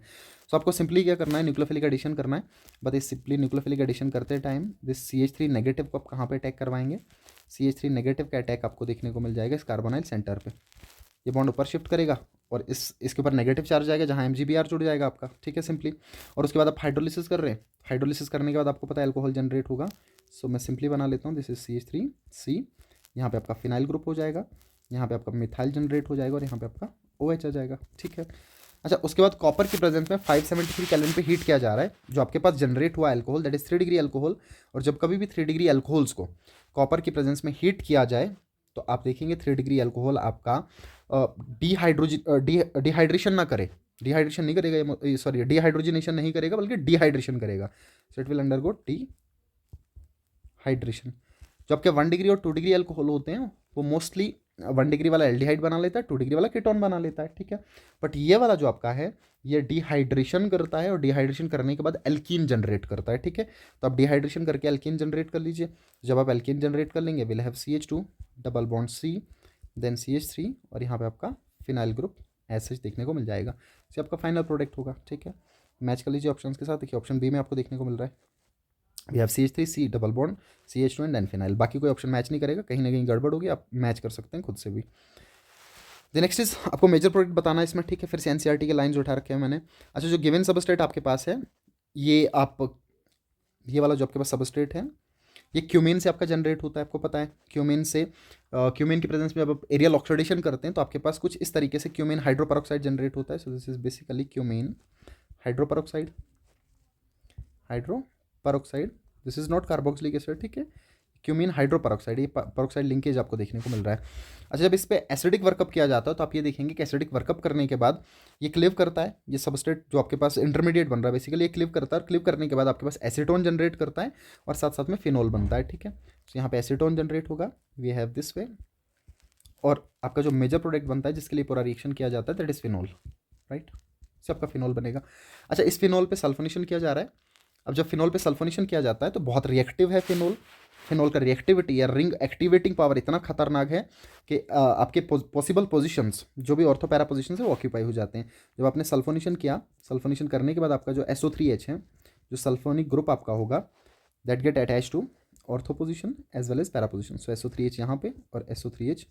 सो आपको सिंपली क्या करना है, न्यूक्लियोफिलिक एडिशन करना है। बट इस सिंपली न्यूक्लियोफिलिक एडिशन करते टाइम दिस CH3 नेगेटिव को आप कहाँ पे अटैक करवाएंगे, CH3 नेगेटिव का अटैक आपको देखने को मिल जाएगा इस कार्बोनाइल सेंटर पे। ये बॉन्ड ऊपर शिफ्ट करेगा और इसके ऊपर नेगेटिव चार्ज आएगा जहाँ MgBr जुड़ जाएगा आपका, ठीक है, सिंपली। और उसके बाद आप हाइड्रोलिसिस कर रहे हैं, हाइड्रोलिसिस करने के बाद आपको पता है एल्कोहल जनरेट होगा। सो मैं सिंपली बना लेता हूँ, दिस इज CH3C, यहाँ पे आपका फिनाइल ग्रुप हो जाएगा, यहाँ पे आपका मिथाइल जनरेट हो जाएगा और यहाँ पे आपका OH आ जाएगा, ठीक है। अच्छा, उसके बाद कॉपर की प्रेजेंस में 573 केल्विन पे हीट किया जा रहा है जो आपके पास जनरेट हुआ alcohol, that is 3 degree alcohol. और जब कभी भी 3 डिग्री एल्कोहल्स को कॉपर की प्रेजेंस में हीट किया जाए तो आप देखेंगे 3 डिग्री एल्कोहल आपका डिहाइड्रेशन ना करे, डिहाइड्रेशन नहीं करेगा, सॉरी डिहाइड्रोजनेशन नहीं करेगा बल्कि डिहाइड्रेशन करेगा। So it will undergo dehydration. जो आपके 1 डिग्री और 2 डिग्री एल्कोहल होते हैं वो मोस्टली 1 डिग्री वाला एल्डिहाइड बना लेता है, 2 डिग्री वाला कीटोन बना लेता है, ठीक है। बट ये वाला जो आपका है ये डिहाइड्रेशन करता है और डिहाइड्रेशन करने के बाद एल्कीन जनरेट करता है, ठीक है। तो आप डिहाइड्रेशन करके एल्कीन जनरेट कर लीजिए। जब आप एल्कीन जनरेट कर लेंगे will have CH2 double bond C then CH3 और यहाँ पे आपका फिनाइल ग्रुप ऐसे देखने को मिल जाएगा। ये आपका फाइनल प्रोडक्ट होगा, ठीक है। मैच कर लीजिए ऑप्शन के साथ। देखिए ऑप्शन बी में आपको देखने को मिल रहा है we have CH3C double bond CH2 and then phenyl. बाकी कोई ऑप्शन मैच नहीं करेगा, कहीं ना कहीं गड़बड़ होगी, आप मैच कर सकते हैं खुद से भी। द नेक्स्ट इज आपको मेजर प्रोडक्ट बताना है इसमें, ठीक है। फिर से एनसीईआरटी के लाइंस उठा रखे हैं मैंने। अच्छा, जो गिवन सबस्ट्रेट आपके पास है ये ये वाला जो आपके पास सबस्ट्रेट है ये क्यूमेन से आपका जनरेट होता है, आपको पता है। क्यूमेन से क्यूमेन की प्रेजेंस में जब आप एरियल ऑक्सीडेशन करते हैं तो आपके पास कुछ इस तरीके से क्यूमेन हाइड्रोपेरोक्साइड जनरेट होता है। So this is basically cumin hydroperoxide, hydroperoxide, this is not carboxylic acid, ठीक है। क्यूमीन हाइड्रोपेरोक्साइड, ये पेरोक्साइड लिंकेज आपको देखने को मिल रहा है। अच्छा, जब इस पर एसिडिक वर्कअप किया जाता है तो आप ये देखेंगे कि एसिडिक वर्कअप करने के बाद ये क्लीव करता है, ये सबस्ट्रेट जो आपके पास इंटरमीडिएट बन रहा है बेसिकली ये क्लीव करता है। क्लीव करने के बाद आपके पास एसीटोन जनरेट करता है और साथ साथ में फिनोल बनता है, ठीक है। तो यहाँ पे एसीटोन जनरेट होगा, वी हैव दिस वे, और आपका जो मेजर प्रोडक्ट बनता है जिसके लिए पूरा रिएक्शन किया जाता है दैट इज फिनोल, राइट। इससे आपका फिनोल बनेगा। अच्छा, इस फिनोल पे सल्फोनेशन किया जा रहा है। अब जब फिनोल पे सल्फोनेशन किया जाता है तो बहुत रिएक्टिव है फिनोल। फिनोल का रिएक्टिविटी या रिंग एक्टिवेटिंग पावर इतना खतरनाक है कि आपके पॉसिबल पोजीशंस जो भी ऑर्थो पैरा पोजीशन है वो ऑक्यूपाई हो जाते हैं। जब आपने सल्फोनेशन किया, सल्फोनेशन करने के बाद आपका जो SO3H है, जो सल्फोनिक ग्रुप आपका होगा that get attach to ortho position as well as para position. So SO3H यहाँ पे और SO3H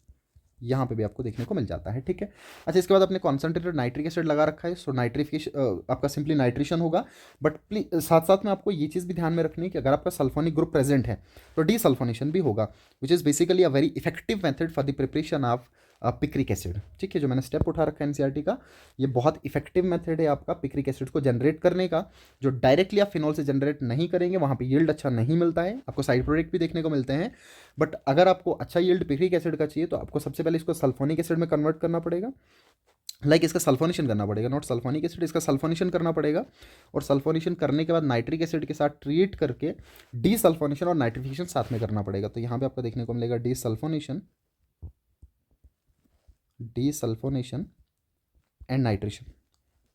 यहाँ पे भी आपको देखने को मिल जाता है, ठीक है। अच्छा, इसके बाद आपने कॉन्सेंट्रेटेड नाइट्रिक एसिड लगा रखा है, सो नाइट्रिफिकेशन आपका सिंपली नाइट्रेशन होगा। बट प्लीज साथ साथ में आपको ये चीज़ भी ध्यान में रखनी है कि अगर आपका सल्फोनिक ग्रुप प्रेजेंट है तो डीसल्फोनेशन भी होगा, which is basically a very effective method for the preparation of picric acid, ठीक है। जो मैंने स्टेप उठा रखा है एनसीईआरटी का, ये बहुत इफेक्टिव मेथड है आपका पिक्रिक एसिड को जनरेट करने का, जो डायरेक्टली आप फिनोल से जनरेट नहीं करेंगे, वहाँ पे यील्ड अच्छा नहीं मिलता है, आपको साइड प्रोडक्ट भी देखने को मिलते हैं। बट अगर आपको अच्छा यील्ड पिक्रिक एसिड का चाहिए तो आपको सबसे पहले इसको सल्फोनिक एसिड में कन्वर्ट करना पड़ेगा, इसका सल्फोनेशन करना पड़ेगा, नॉट सल्फोनिक एसिड, इसका सल्फोनेशन करना पड़ेगा। और सल्फोनेशन करने के बाद नाइट्रिक एसिड के साथ ट्रीट करके डीसल्फोनेशन और नाइट्रिफिकेशन साथ में करना पड़ेगा। तो यहाँ पे आपको देखने को मिलेगा डीसल्फोनेशन एंड नाइट्रेशन,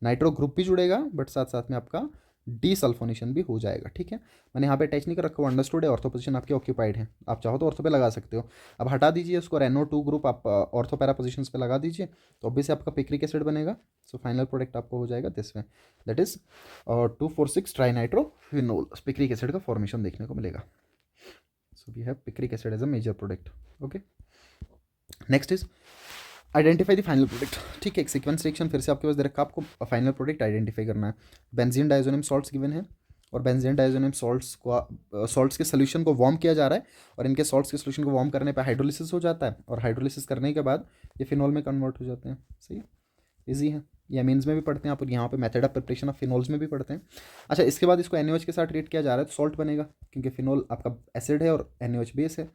नाइट्रो ग्रुप भी जुड़ेगा बट साथ साथ में आपका डीसल्फोनेशन भी हो जाएगा। ठीक है, मैंने यहाँ पे अटैच नहीं कर रखा, अंडरस्टूड है। ऑर्थो पोजीशन आपकी ऑक्यूपाइड है, आप चाहो तो ऑर्थो पे लगा सकते हो। अब हटा दीजिए उसको, NO2 ग्रुप आप ऑर्थो पैरा पोजिशन पे लगा दीजिए, तो ऑब्वियसली आपका पिक्रिक एसिड बनेगा। सो फाइनल प्रोडक्ट आपको हो जाएगा this way, that is 2,4,6 trinitrophenol. Picric acid का फॉर्मेशन देखने को मिलेगा। So we have picric acid as a major product. Okay, next is identify the final product. ठीक है, एक सीक्वेंस रिएक्शन फिर से आपके पास दे रखा, आपको फाइनल प्रोडक्ट आइडेंटिफाई करना है। बेंजीन डाइजोनियम सॉल्ट्स गिवन है, और बेंजीन डाइजोनियम सॉल्ट्स के सोल्यूशन को वार्म किया जा रहा है, और इनके सॉल्ट्स के सोल्यूशन को वार्म करने पर हाइड्रोलिसिस हो जाता है, और हाइड्रोलिसिस करने के बाद ये फिनॉल में कन्वर्ट हो जाते हैं। सही, ईजी है, ये अमीन्स में भी पढ़ते हैं आप, यहाँ पे method of preparation of phenols में भी पढ़ते हैं। अच्छा, इसके बाद इसको NaOH के साथ ट्रीट किया जा रहा है तो सॉल्ट बनेगा, क्योंकि फिनोल आपका एसिड है और NaOH बेस है।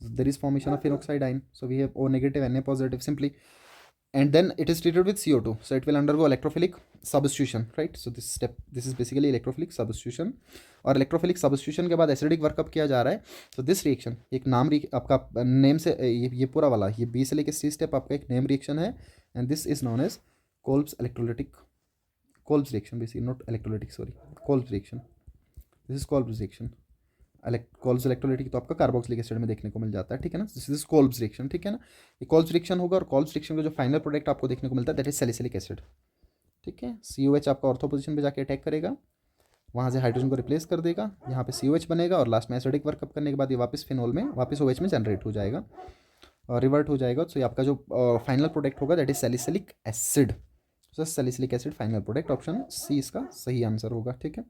There is formation of phenoxide ion, so we have O negative Na positive simply, and then it is treated with CO2, so it will undergo electrophilic substitution, right? So this is basically electrophilic substitution, और electrophilic substitution के बाद acidic workup किया जा रहा है। so this reaction एक नाम आपका नेम से ये पूरा वाला, ये B से लेके C स्टेप आपका एक नेम रिएक्शन है, and this is known as Kolb's reaction basically, not electrolytic, sorry, Kolb's reaction, this is Kolb's reaction। Kolbe's electrolytic तो आपका कार्बोक्सिलिक एसिड में देखने को मिल जाता है। ठीक है ना, दिस इज कोल्ब्स रिएक्शन। ठीक है ना, ये कोल्ब्स रिएक्शन होगा, और कोल्ब्स रिएक्शन का जो फाइनल प्रोडक्ट आपको देखने को मिलता है दैट इज सैलिसिलिक एसिड। ठीक है, COH आपका ऑर्थो पोजीशन पे जाके अटैक करेगा, वहाँ से हाइड्रोजन को रिप्लेस कर देगा, यहाँ पे COH बनेगा, और लास्ट में एसिडिक वर्कअप करने के बाद ये वापस फिनोल में वापस OH में जनरेट हो जाएगा और रिवर्ट हो जाएगा। तो ये आपका जो फाइनल प्रोडक्ट होगा that is salicylic acid. Salicylic acid final product, option C इसका सही आंसर होगा। ठीक है,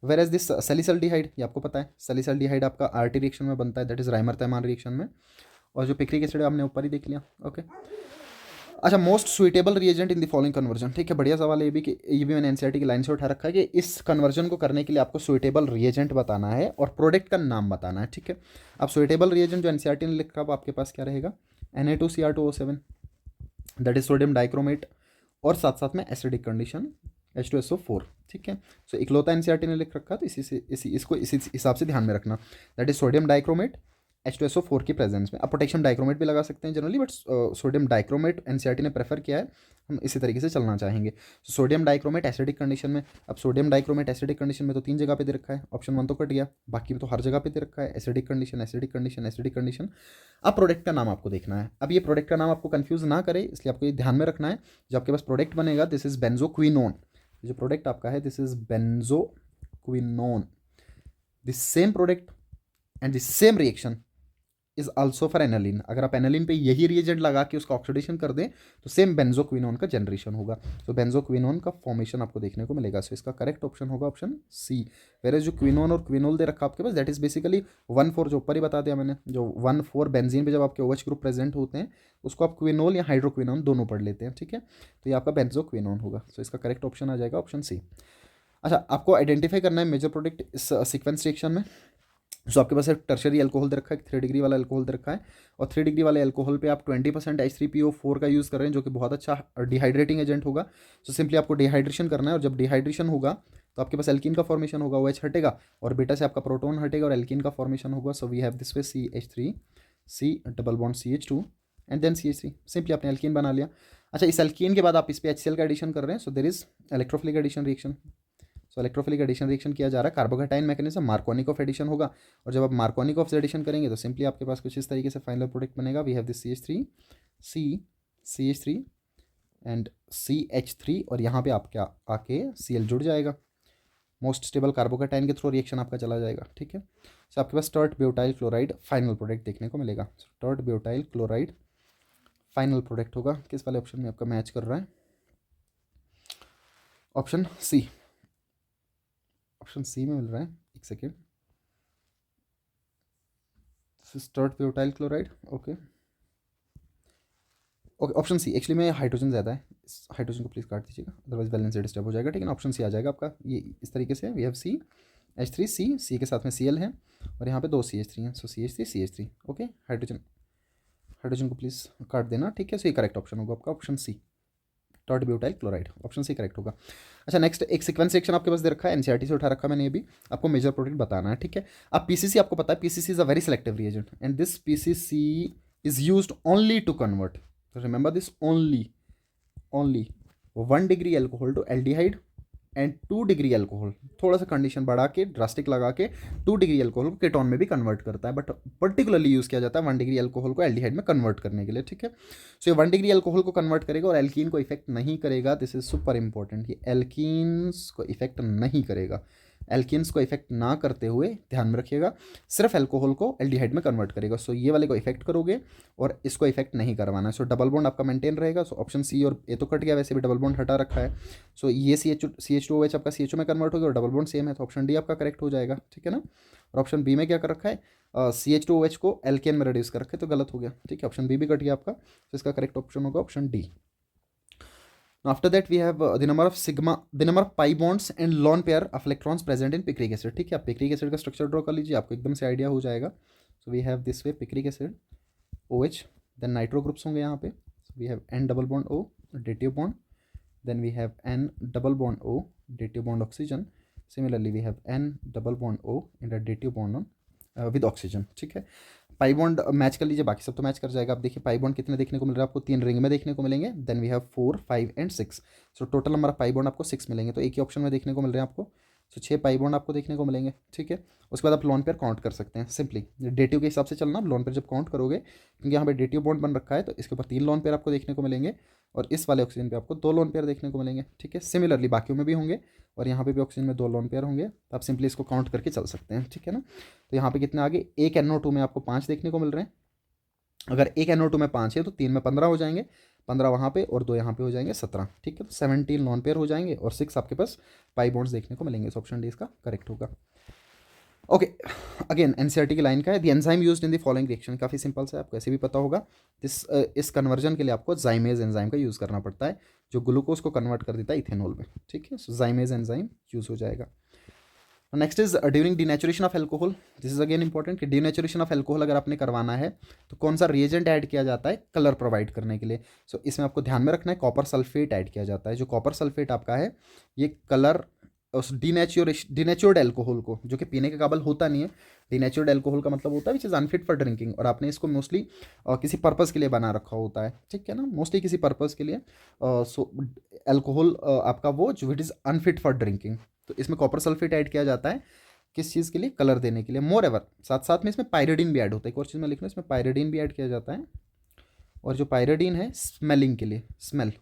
वेर एज दिस सैलिसल्डिहाइड, ये आपको पता है सैलिसल्डिहाइड आपका RT रिएक्शन में बनता है, दैट इज राइमर तैमान रिएक्शन में, और जो पिक्रिक एसिड हमने ऊपर ही देख लिया। ओके, अच्छा, most suitable reagent in the following conversion. ठीक है, बढ़िया सवाल है ये भी मैंने NCERT की लाइन से उठा रखा है कि इस कन्वर्जन को करने के लिए आपको सुइटेबल रिएजेंट बताना है और प्रोडक्ट का नाम बताना है। ठीक है, अब सुइटेबल रिएजेंट जो NCERT ने लिखा है आपके पास क्या रहेगा, Na2Cr2O7, that is sodium dichromate, और साथ साथ में एसिडिक कंडीशन H2SO4। ठीक है, सो इकलौता NCERT ने लिख रखा, तो इसको इसी हिसाब से ध्यान में रखना, that is sodium dichromate H2SO4 की प्रेजेंस में। अब पोटेशियम डाइक्रोमेट भी लगा सकते हैं generally, but sodium dichromate NCERT ने प्रेफर किया है, हम इसी तरीके से चलना चाहेंगे। सोडियम डाइक्रोमेट एसिडिक कंडीशन में, अब सोडियम डाइक्रोमेट एसिडिक कंडीशन में तो 3 जगह पे दे रखा है, ऑप्शन 1 तो कट गया, बाकी तो हर जगह पे दे रखा है acidic condition acidic condition acidic condition. अब प्रोडक्ट का नाम आपको देखना है, अब ये प्रोडक्ट का नाम आपको कंफ्यूज ना करे, इसलिए आपको ये ध्यान में रखना है। जो आपके पास प्रोडक्ट बनेगा दिस इज बेंजोक्विनोन, जो प्रोडक्ट आपका है this is benzoquinone, this same product and this same reaction is also for aniline. अगर आप एनालिन पे यही रिएजेंट लगा के उसका ऑक्सीडेशन कर दें तो सेम बेंजोक्विनोन का जनरेशन होगा, तो बेंजोक्विनोन का फॉर्मेशन आपको देखने को मिलेगा। सो इसका करेक्ट ऑप्शन होगा ऑप्शन C। वेरे जो क्विनोन और क्विनोल दे रखा आपके पास दैट इज बेसिकली 1,4, जो ऊपर ही बता दिया मैंने, जो 1,4 बेंजीन पे जब आपके OH ग्रुप प्रेजेंट होते हैं उसको आप क्विनोल या हाइड्रोक्विनोन दोनों पढ़ लेते हैं। ठीक है, तो ये आपका बेंजोक्विनोन होगा। सो इसका करेक्ट ऑप्शन आ जाएगा ऑप्शन C। अच्छा, आपको आइडेंटिफाई करना है मेजर प्रोडक्ट इस सीक्वेंस रिएक्शन में। सो आपके पास एक टर्शरी अल्कोहल दे रखा है, 3 डिग्री वाला अल्कोहल दे रखा है, और 3 डिग्री वाले अल्कोहल पे आप 20% H3PO4 का यूज़ कर रहे हैं, जो कि बहुत अच्छा डिहाइड्रेटिंग एजेंट होगा। सो सिंपली आपको डिहाइड्रेशन करना है, और जब डिहाइड्रेशन होगा तो आपके पास एल्कीन का फॉर्मेशन होगा, OH हटेगा और बीटा से आपका प्रोटोन हटेगा और एल्कीन का फॉर्मेशन होगा। So we have this way CH3 C double bond CH2 and then CH3, simply आपने एल्कीन बना लिया। अच्छा, इस एल्कीन के बाद आप इस पे HCl का एडिशन कर रहे हैं, so there is electrophilic addition reaction. So electrophilic addition reaction किया जा रहा है, कार्बोकैटायन मैकेनिज्म मार्कोनिकोव एडिशन होगा, और जब आप मार्कोनिकोव से एडिशन करेंगे तो सिंपली आपके पास कुछ इस तरीके से फाइनल प्रोडक्ट बनेगा। We have this CH3 C CH3 and CH3, और यहाँ पे आपके आके Cl जुड़ जाएगा, मोस्ट स्टेबल कार्बोकैटायन के थ्रू रिएक्शन आपका चला जाएगा। ठीक है, सो आपके पास tert butyl chloride final product देखने को मिलेगा। Tert butyl chloride final product होगा, किस वाले ऑप्शन में आपका मैच कर रहा है, ऑप्शन C। ऑप्शन C में मिल रहा है, एक second, tert butyl chloride. Okay okay, option C। Actually में हाइड्रोजन ज़्यादा है, इस हाइड्रोजन को प्लीज़ काट दीजिएगा, अदरवाइज बैलेंस डिस्टर्ब हो जाएगा। ठीक है ना, ऑप्शन C आ जाएगा आपका, ये इस तरीके से। We have C H3C, C के साथ में Cl है, और यहाँ पे 2 CH3 हैं, सो CH3 CH3। ओके, हाइड्रोजन को प्लीज़ काट देना। ठीक है, सो ये करेक्ट ऑप्शन होगा आपका option C, tert butyl chloride, option C correct होगा। अच्छा, नेक्स्ट एक सीक्वेंस रिएक्शन आपके पास दे रखा है, NCERT से उठा रखा मैंने, ये भी आपको मेजर प्रोडक्ट बताना है। ठीक है, अब PCC आपको पता है, PCC is a very selective reagent and this PCC is used only to convert, remember this, only 1 degree alcohol to aldehyde and 2 degree alcohol, थोड़ा सा कंडीशन बढ़ा के ड्रास्टिक लगा के 2 डिग्री अल्कोहल को कीटोन में भी कन्वर्ट करता है, बट पर्टिकुलरली यूज़ किया जाता है 1 डिग्री अल्कोहल को एल्डिहाइड में कन्वर्ट करने के लिए, ठीक है। सो ये 1 डिग्री अल्कोहल को कन्वर्ट करेगा और एल्कीन को इफेक्ट नहीं करेगा। दिस इज सुपर इंपॉर्टेंट, ये एल्कीन्स को इफेक्ट नहीं करेगा। एल्कीन्स को इफेक्ट ना करते हुए ध्यान में रखिएगा, सिर्फ अल्कोहल को एल्डिहाइड में कन्वर्ट करेगा। सो ये वाले को इफेक्ट करोगे और इसको इफेक्ट नहीं करवाना है। सो डबल बॉन्ड आपका मेंटेन रहेगा। सो ऑप्शन सी, और ए तो कट गया, वैसे भी डबल बॉन्ड हटा रखा है। सो ये CH2OH आपका CHO में कन्वर्ट हो गया और डबल बॉन्ड सेम है, तो ऑप्शन डी आपका करेक्ट हो जाएगा, ठीक है ना। और ऑप्शन बी में क्या कर रखा है, CH2OH को एल्केन में रिड्यूस कर रखा है, तो गलत हो गया, ठीक है। ऑप्शन बी भी कट गया आपका, तो इसका करेक्ट ऑप्शन होगा option D. After that we have the number of pi bonds and lone pair of electrons present in picric acid, ठीक है। आप पिक्रिक एसिड का स्ट्रक्चर ड्रॉ कर लीजिए, आपको एकदम से आइडिया हो जाएगा। So we have this way picric acid OH, then nitro groups होंगे यहाँ पे। So we have N double bond O dative bond, then we have N double bond O dative bond oxygen. Similarly we have N double bond O and a dative bond on with oxygen, ठीक है। Pi bond match कर लीजिए, बाकी सब तो match कर जाएगा। आप देखिए पाई बॉन्ड कितने देखने को मिल रहा है आपको, 3 रिंग में देखने को मिलेंगे। Then we have 4, 5 and 6। So total number of pi bond आपको 6 मिलेंगे, तो एक ही ऑप्शन में देखने को मिल रहे हैं आपको। सो 6 पाई बॉन्ड आपको देखने को मिलेंगे, ठीक है। उसके बाद आप लोन पेयर काउंट कर सकते हैं सिंपली डेटिव के हिसाब से चलना। लोन पेयर जब काउंट करोगे, क्योंकि यहाँ पे डेटिव बॉन्ड बन रखा है, तो इसके ऊपर 3 लोन पेयर आपको देखने को मिलेंगे और इस वाले ऑक्सीजन पे आपको 2 लोन पेयर देखने को मिलेंगे, ठीक है। सिमिलरली बाकियों में भी होंगे और यहाँ पे भी ऑक्सीजन में 2 लोन पेयर होंगे, तो आप सिंपली इसको काउंट करके चल सकते हैं, ठीक है ना। तो यहाँ पे कितने आगे, एक NO2 में आपको 5 देखने को मिल रहे हैं। अगर एक NO2 में 5 है तो 3 में 15 हो जाएंगे, 15 वहाँ पे और 2 यहाँ पे हो जाएंगे 17, ठीक है। तो 17 नॉन पेयर हो जाएंगे और 6 आपके पास पाई बॉन्ड्स देखने को मिलेंगे। तो ऑप्शन डी इसका करेक्ट होगा। ओके, अगेन NCERT की लाइन का है, the enzyme used in the following reaction. काफ़ी सिंपल से आपको ऐसे भी पता होगा। इस कन्वर्जन के लिए आपको जाइमेज एंजाइम का यूज़ करना पड़ता है, जो ग्लूकोज को कन्वर्ट कर देता है इथेनॉल में, ठीक है। सो जाइमेज एंजाइम यूज़ हो जाएगा। Next is during denaturation of alcohol. This is again important कि डिनेचुरेशन ऑफ एल्कोहल अगर आपने करवाना है तो कौन सा रिएजेंट ऐड किया जाता है कलर प्रोवाइड करने के लिए। सो इसमें आपको ध्यान में रखना है कॉपर सल्फेट ऐड किया जाता है। जो कॉपर सल्फेट आपका है ये कलर उस डिनेचुर्ड एल्कोहल को, जो कि पीने के काबिल होता नहीं है, डिनेचुर्ड एल्कोहल का मतलब होता है which is unfit for drinking, और आपने इसको मोस्टली किसी पर्पज़ के लिए बना रखा होता है, ठीक है ना, मोस्टली किसी पर्पज़ के लिए। सो एल्कोहल आपका वो जो it is unfit for drinking, तो इसमें कॉपर सल्फेट ऐड किया जाता है किस चीज़ के लिए, कलर देने के लिए। मोर एवर साथ साथ में इसमें पायरिडीन भी ऐड होता है। एक और चीज़ मैं लिख लूँ, इसमें पायरिडीन भी ऐड किया जाता है, और जो पायरिडीन है स्मेलिंग के लिए, स्मेल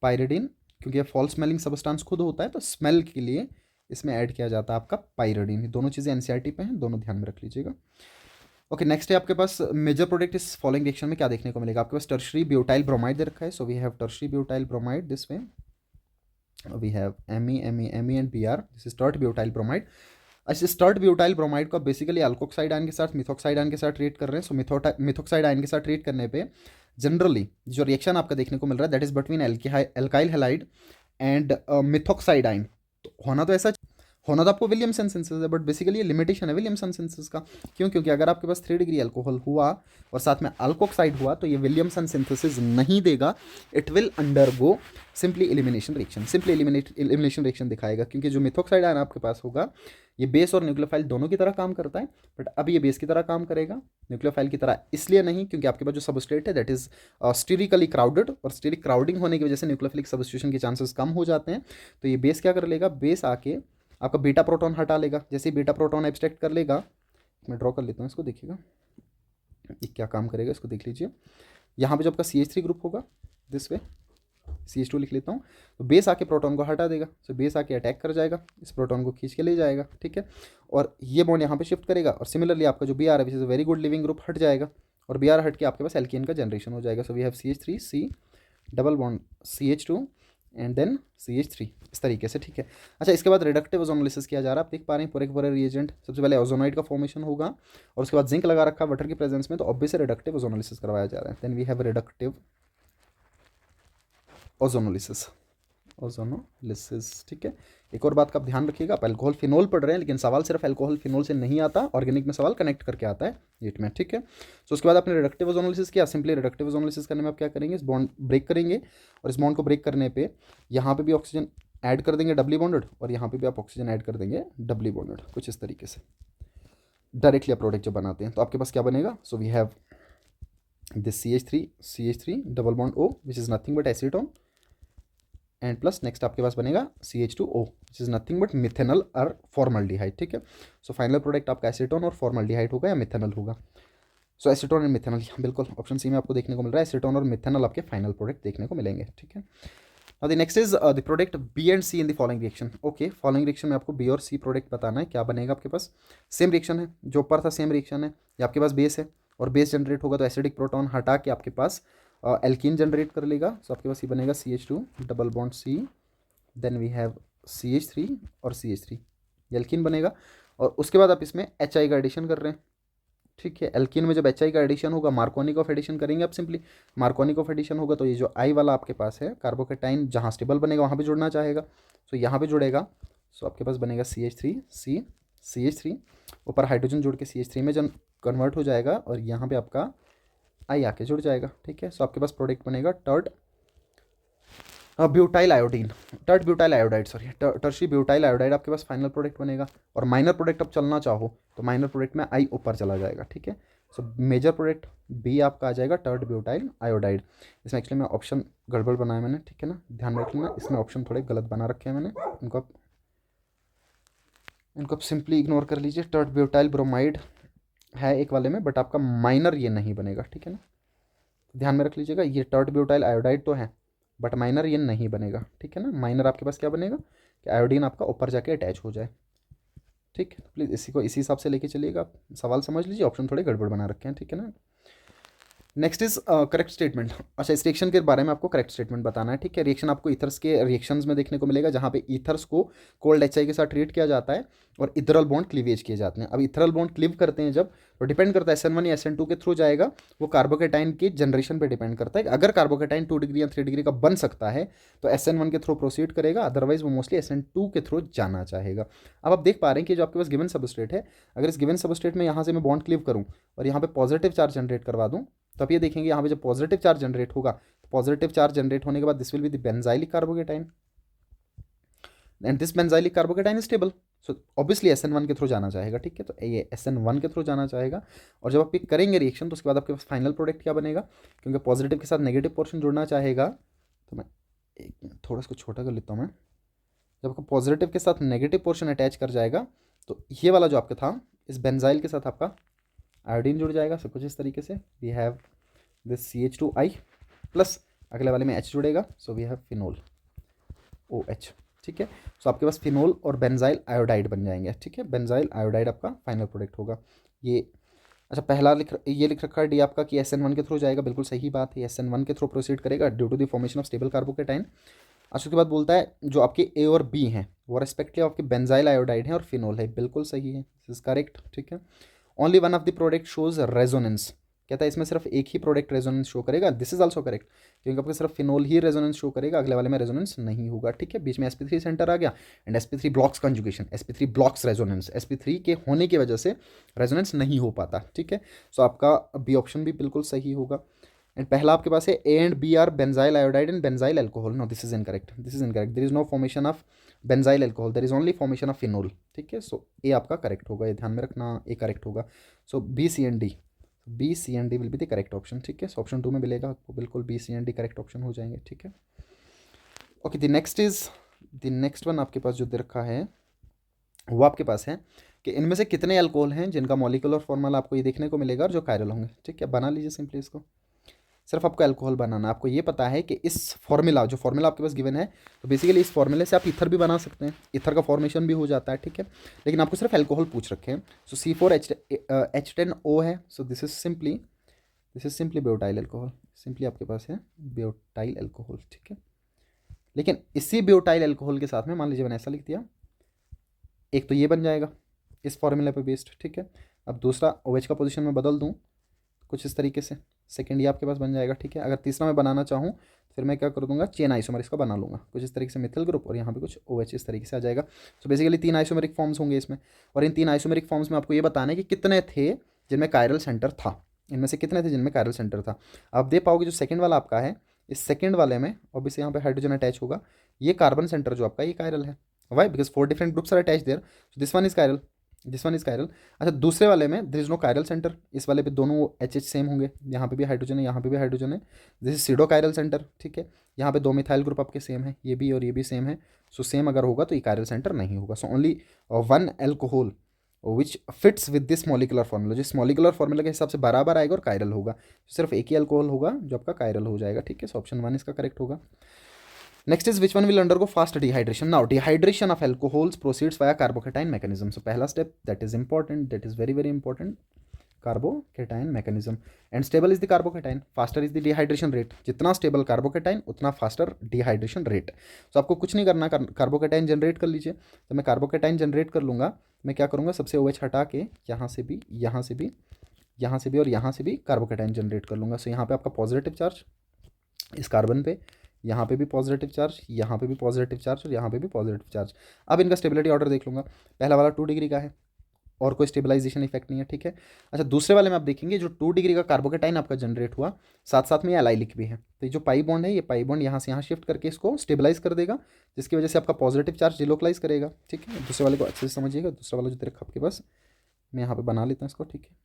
पायरिडीन, क्योंकि ये फॉल स्मेलिंग सबस्टांस खुद होता है, तो स्मेल के लिए इसमें ऐड किया जाता है आपका पायरिडीन। दोनों चीज़ें NCERT पे हैं, दोनों ध्यान में रख लीजिएगा। ओके, नेक्स्ट है आपके पास मेजर प्रोडक्ट इस फॉलोइंग रिएक्शन में क्या देखने को मिलेगा। आपके पास टर्शरी ब्यूटाइल ब्रोमाइड दे रखा है। So we have tertiary butyl bromide this way, we have Me and Br, this is tert butyl bromide. अच्छा, स्टर्ट ब्यूटाइल ब्रोमाइड को बेसिकली अल्कोक्साइड आयन के साथ मिथोक्साइड आयन के साथ ट्रीट कर रहे हैं। सो मिथोक्साइड आयन के साथ ट्रीट करने पे जनरली जो रिएक्शन आपका देखने को मिल रहा है that is between alkyl halide and methoxide ion. तो होना तो आपको विलियमसन सिंथेसिस है, बट बेसिकली ये लिमिटेशन है विलियमसन सिंथेसिस का। क्यों? क्योंकि अगर आपके पास 3 डिग्री अल्कोहल हुआ और साथ में अल्कोक्साइड हुआ तो ये विलियमसन सिंथेसिस नहीं देगा, it will undergo simply elimination reaction. Simply elimination reaction दिखाएगा, क्योंकि जो मिथोक्साइड आयन आपके पास होगा ये बेस और न्यूक्लियोफाइल दोनों की तरह काम करता है, बट अब ये बेस की तरह काम करेगा, न्यूक्लियोफाइल की तरह इसलिए नहीं क्योंकि आपके पास जो सबस्ट्रेट है दैट इज स्टेरिकली क्राउडेड, और स्टेरिक क्राउडिंग होने की वजह से न्यूक्लियोफिलिक सबस्टिट्यूशन के चांसेस कम हो जाते हैं। तो ये बेस क्या कर लेगा, बेस आके आपका बीटा प्रोटॉन हटा लेगा। जैसे ही बीटा प्रोटॉन एब्स्ट्रैक्ट कर लेगा, मैं ड्रॉ कर लेता हूँ इसको, देखिएगा ये क्या काम करेगा, इसको देख लीजिए। यहाँ पे जो आपका CH3 ग्रुप होगा दिस वे, CH2 लिख लेता हूँ, तो बेस आके प्रोटॉन को हटा देगा। सो बेस आके अटैक कर जाएगा, इस प्रोटॉन को खींच के ले जाएगा, ठीक है, और ये बॉन्ड यहाँ पे शिफ्ट करेगा, और सिमिलरली आपका जो Br है which is very good leaving group हट जाएगा, और Br हट के आपके पास एल्केन का जनरेशन हो जाएगा। So we have CH3 C double bond CH2 and then CH3 इस तरीके से, ठीक है। अच्छा, इसके बाद रिडक्टिव ओजोनोलिसिस किया जा रहा है। आप देख पा रहे हैं पूरे के पूरे रिएजेंट, सबसे पहले ओजोनाइड का फॉर्मेशन होगा और उसके बाद जिंक लगा रखा वाटर की प्रेजेंस में, तो ऑब्वियसली रिडक्टिव ओजोनोलिसिस करवाया जा रहा है। Then we have reductive ozonolysis, ठीक है। एक और बात का आप ध्यान रखिएगा, आप अल्कोहल फिनोल पढ़ रहे हैं, लेकिन सवाल सिर्फ अल्कोहल फिनोल से नहीं आता, ऑर्गेनिक में सवाल कनेक्ट करके आता है नीट में, ठीक है। सो उसके बाद आपने रिडक्टिव ओजोनोलिसिस किया। सिंपली रिडक्टिव ओजोनोलिसिस करने में आप क्या करेंगे, इस बॉन्ड ब्रेक करेंगे, और इस बॉन्ड को ब्रेक करने पे यहाँ पे भी ऑक्सीजन ऐड कर देंगे डबली बॉन्डेड, और यहाँ पे भी आप ऑक्सीजन ऐड कर देंगे डबली बॉन्डेड, कुछ इस तरीके से डायरेक्टली आप प्रोडक्ट जब बनाते हैं तो आपके पास क्या बनेगा। So we have this CH3 double bond O which is nothing but acetone, and plus next आपके पास बनेगा CH2O which is nothing but methanal और फॉर्मल्डिहाइड, ठीक है। सो फाइनल प्रोडक्ट आपका एसीटोन और फॉर्मल्डिहाइड होगा या मिथेनल होगा। सो एसीटोन एंड मिथेनल, बिल्कुल ऑप्शन सी में आपको देखने को मिल रहा है, एसीटोन और मिथेनल आपके फाइनल प्रोडक्ट देखने को मिलेंगे, ठीक है। Now the next is the product B and C in the following reaction. Okay, following reaction में आपको B और C प्रोडक्ट बताना है, क्या बनेगा आपके पास। सेम रिएक्शन है, जो ऊपर था सेम रिएक्शन है, ये आपके पास बेस है और बेस जनरेट होगा तो एसिडिक प्रोटॉन हटा के आपके पास एल्कीन जनरेट कर लेगा। सो आपके पास ये बनेगा CH2 double bond C, then we have CH3 और CH3, एल्कीन बनेगा। और उसके बाद आप इसमें HI का एडिशन कर रहे हैं, ठीक है। एल्कीन में जब HI का एडिशन होगा मार्कोनिक ऑफ एडिशन करेंगे आप सिंपली, मार्कोनिक ऑफ एडिशन होगा तो ये जो I वाला आपके पास है कार्बोकेटाइन जहाँ स्टेबल बनेगा वहाँ पे जुड़ना चाहेगा, तो यहाँ पे जुड़ेगा। सो आपके पास बनेगा CH3 C CH3, ऊपर हाइड्रोजन जुड़ के CH3 में जब कन्वर्ट हो जाएगा और यहाँ पे आपका I आके जुड़ जाएगा, ठीक है। सो आपके पास प्रोडक्ट बनेगा टर्ड butyl iodine, टर्ड butyl iodide, sorry tertiary butyl iodide आपके पास फाइनल प्रोडक्ट बनेगा। और माइनर प्रोडक्ट अब चलना चाहो तो माइनर प्रोडक्ट में आई ऊपर चला जाएगा, ठीक है। सो मेजर प्रोडक्ट बी आपका आ जाएगा टर्ड ब्यूटाइल आयोडाइड। इसमें एक्चुअली मैं ऑप्शन गड़बड़ बनाया मैंने, ठीक है ना, ध्यान में रख लेना, इसमें ऑप्शन थोड़े गलत बना रखे हैं मैंने, इनको आप सिंपली इग्नोर कर लीजिए। टर्ड ब्यूटाइल ब्रोमाइड है एक वाले में, बट आपका माइनर ये नहीं बनेगा, ठीक है ना, ध्यान में रख लीजिएगा। ये टर्ड ब्यूटाइल आयोडाइड तो है बट माइनर ये नहीं बनेगा, ठीक है ना। माइनर आपके पास क्या बनेगा कि आयोडीन आपका ऊपर जाके अटैच हो जाए, ठीक है। तो प्लीज़ इसी को इसी हिसाब से लेके चलिएगा, आप सवाल समझ लीजिए, ऑप्शन थोड़े गड़बड़ बना रखे हैं, ठीक है ना। Next is correct statement. अच्छा, इस रिएक्शन के बारे में आपको करेक्ट स्टेटमेंट बताना है, ठीक है। रिएक्शन आपको ईथर्स के रिएक्शंस में देखने को मिलेगा जहाँ पे ईथर्स को कोल्ड HI के साथ ट्रीट किया जाता है और इथरल बॉन्ड क्लीवेज किए जाते हैं। अब इथरल बॉन्ड क्लीव करते हैं जब, तो डिपेंड करता है SN1 या SN2 के थ्रू जाएगा, वो कार्बोकेटाइन की जनरेशन पे डिपेंड करता है। अगर कार्बोकेटाइन 2 डिग्री या 3 डिग्री का बन सकता है तो SN1 के थ्रू प्रोसीड करेगा, अदरवाइज वो मोस्टली SN2 के थ्रू जाना चाहेगा। अब आप देख पा रहे हैं कि जो आपके पास गिवन सबस्ट्रेट है, अगर इस गिवन सबस्ट्रेट में यहाँ से मैं बॉन्ड क्लीव करूँ और यहाँ पे पॉजिटिव चार्ज जनरेट करवा दूँ, तो आप ये देखेंगे यहाँ पे जब पॉजिटिव चार्ज जनरेट होगा, तो पॉजिटिव चार्ज जनरेट होने के बाद this will be the benzylic carbocation and this benzylic carbocation is stable. So obviously SN1 के थ्रू जाना चाहेगा, ठीक है। तो ये SN1 के थ्रू जाना चाहेगा और जब आप पिक करेंगे रिएक्शन तो उसके बाद आपके पास फाइनल प्रोडक्ट क्या बनेगा, क्योंकि पॉजिटिव के साथ नेगेटिव पोर्शन जुड़ना चाहेगा। तो मैं एक थोड़ा इसको छोटा कर लेता हूँ मैं। जब आपका पॉजिटिव के साथ नेगेटिव पोर्शन अटैच कर जाएगा तो ये वाला जो आपका था इस बेंजाइल के साथ आपका आयोडीन जुड़ जाएगा। सो कुछ इस तरीके से we have this CH2I plus अगले वाले में H जुड़ेगा, so we have phenol OH, ठीक है। सो आपके पास फिनोल और बेंजाइल आयोडाइड बन जाएंगे, ठीक है। बेंजाइल आयोडाइड आपका फाइनल प्रोडक्ट होगा ये। अच्छा, पहला ये लिख रखा है डी आपका कि SN1 के थ्रू जाएगा, बिल्कुल सही बात है, SN1 के थ्रू प्रोसीड करेगा due to the formation of stable carbocation. अच्छा, उसके बाद बोलता है जो आपके A और B हैं वो रेस्पेक्टिव आपके बेंजाइल आयोडाइड है और फिनोल है, बिल्कुल सही है, दिस इज करेक्ट, ठीक है। Only one of the product shows resonance, कहता है इसमें सिर्फ एक ही प्रोडक्ट रेजोनेंस शो करेगा, दिस इज आल्सो करेक्ट, क्योंकि आपको सिर्फ फिनोल ही रेजोनेंस शो करेगा, अगले वाले में रेजोनेंस नहीं होगा, ठीक है। बीच में sp3 सेंटर आ गया and sp3 blocks conjugation, sp3 blocks resonance, sp3 के होने की वजह से रेजोनेंस नहीं हो पाता, ठीक है। सो आपका बी ऑप्शन भी बिल्कुल सही होगा। एंड पहला आपके पास है A and B are benzyl iodide and benzyl alcohol, no this is incorrect, this is incorrect, there is no formation of benzyl alcohol, there is only formation of phenol, ठीक है। सो ए आपका करेक्ट होगा, ये ध्यान में रखना, ए करेक्ट होगा। सो B C and D will be the correct option, ठीक है। सो ऑप्शन 2 में मिलेगा आपको, बिल्कुल B C and D correct option हो जाएंगे, ठीक है। ओके, द नेक्स्ट वन आपके पास जो दे रखा है वो आपके पास है कि इनमें से कितने अल्कोहल हैं जिनका मॉलिक्यूलर फॉर्मूला आपको ये देखने को मिलेगा और जो कायरल होंगे, ठीक है। बना लीजिए सिंपली इसको, सिर्फ आपको अल्कोहल बनाना। आपको ये पता है कि इस फॉर्मूला जो फॉर्मूला आपके पास गिवन है, तो बेसिकली इस फॉर्मूले से आप ईथर भी बना सकते हैं, ईथर का फॉर्मेशन भी हो जाता है, ठीक है। लेकिन आपको सिर्फ अल्कोहल पूछ रखे हैं। सो C4H10O है, so this is simply butyl alcohol, simply आपके पास है ब्यूटाइल अल्कोहल, ठीक है। लेकिन इसी ब्यूटाइल अल्कोहल के साथ में मान लीजिए मैंने ऐसा लिख दिया, एक तो ये बन जाएगा इस फॉर्मूले पे बेस्ड, ठीक है। अब दूसरा OH का पोजीशन में बदल दूँ कुछ इस तरीके से, सेकंड ये आपके पास बन जाएगा, ठीक है। अगर तीसरा मैं बनाना चाहूँ तो फिर मैं क्या कर दूंगा, चेन आइसोमर इसका बना लूँगा कुछ इस तरीके से, मिथिल ग्रुप और यहाँ पे कुछ OH इस तरीके से आ जाएगा। सो बेसिकली 3 आइसोमेरिक फॉर्म्स होंगे इसमें, और इन 3 आइसोमेरिक फॉर्म्स में आपको ये बताना है कि कितने थे जिनमें कायरल सेंटर था, इनमें से कितने थे जिनमें कायरल सेंटर था। आप दे पाओगे जो सेकंड वाला आपका है, इस सेकंड वाले में ऑब्वियसली यहाँ पे हाइड्रोजन अटैच होगा, ये कार्बन सेंटर जो आपका ये कायरल है, why because 4 different groups are attach there, so this one is chiral, this one is chiral. अच्छा, दूसरे वाले में there is no chiral centre, इस वाले पे दोनों एच एच सेम होंगे, यहाँ पे भी हाइड्रोजन है, यहाँ पे भी हाइड्रोजन है, this is pseudo chiral centre, ठीक है। यहाँ पे दो मिथाइल ग्रुप आपके सेम है, ये भी और ये भी सेम है, सो सेम अगर होगा तो ये कायरल सेंटर नहीं होगा। So only one alcohol which fits with this molecular formula, जिस मॉलिकुलर फॉर्मूला के हिसाब से बराबर आएगा और कायरल होगा, सिर्फ एक ही अल्कोहल होगा जो आपका कायरल हो जाएगा, ठीक है। सो ऑप्शन वन इसका करेक्ट होगा। Next is which one will undergo fast dehydration. Now dehydration of alcohols proceeds via carbocation mechanism. So पहला step that is important, that is very very important, carbocation mechanism. And stable is the carbocation, faster is the dehydration rate. जितना stable carbocation उतना faster dehydration rate. So आपको कुछ नहीं करना, carbocation generate कर लीजिए। तो मैं कार्बोकेटाइन जनरेट कर लूँगा, मैं क्या करूँगा, सबसे OH हटा के यहाँ से भी, यहाँ से भी, यहाँ से भी और यहाँ से भी कार्बोकेटाइन जनरेट कर लूँगा। सो यहाँ पे आपका पॉजिटिव चार्ज इस कार्बन पे, यहाँ पे भी पॉजिटिव चार्ज, यहाँ पे भी पॉजिटिव चार्ज और यहाँ पे भी पॉजिटिव चार्ज। अब इनका स्टेबिलिटी ऑर्डर देख लूँगा, पहला वाला 2 डिग्री का है और कोई स्टेबलाइजेशन इफेक्ट नहीं है, ठीक है। अच्छा, दूसरे वाले में आप देखेंगे जो 2 डिग्री का कार्बोकेटाइन आपका जनरेट हुआ, साथ साथ में एलाइलिक भी है, तो ये जो पाई बॉन्ड है, ये पाई बॉन्ड यहाँ से यहाँ शिफ्ट करके इसको स्टेबलाइज कर देगा, जिसकी वजह से आपका पॉजिटिव चार्ज डिलोकलाइज करेगा, ठीक है। दूसरे वाले को अच्छे से समझिएगा, दूसरा वाला जो तेरे खप के पास, मैं यहाँ पे बना लेता हूँ इसको, ठीक है।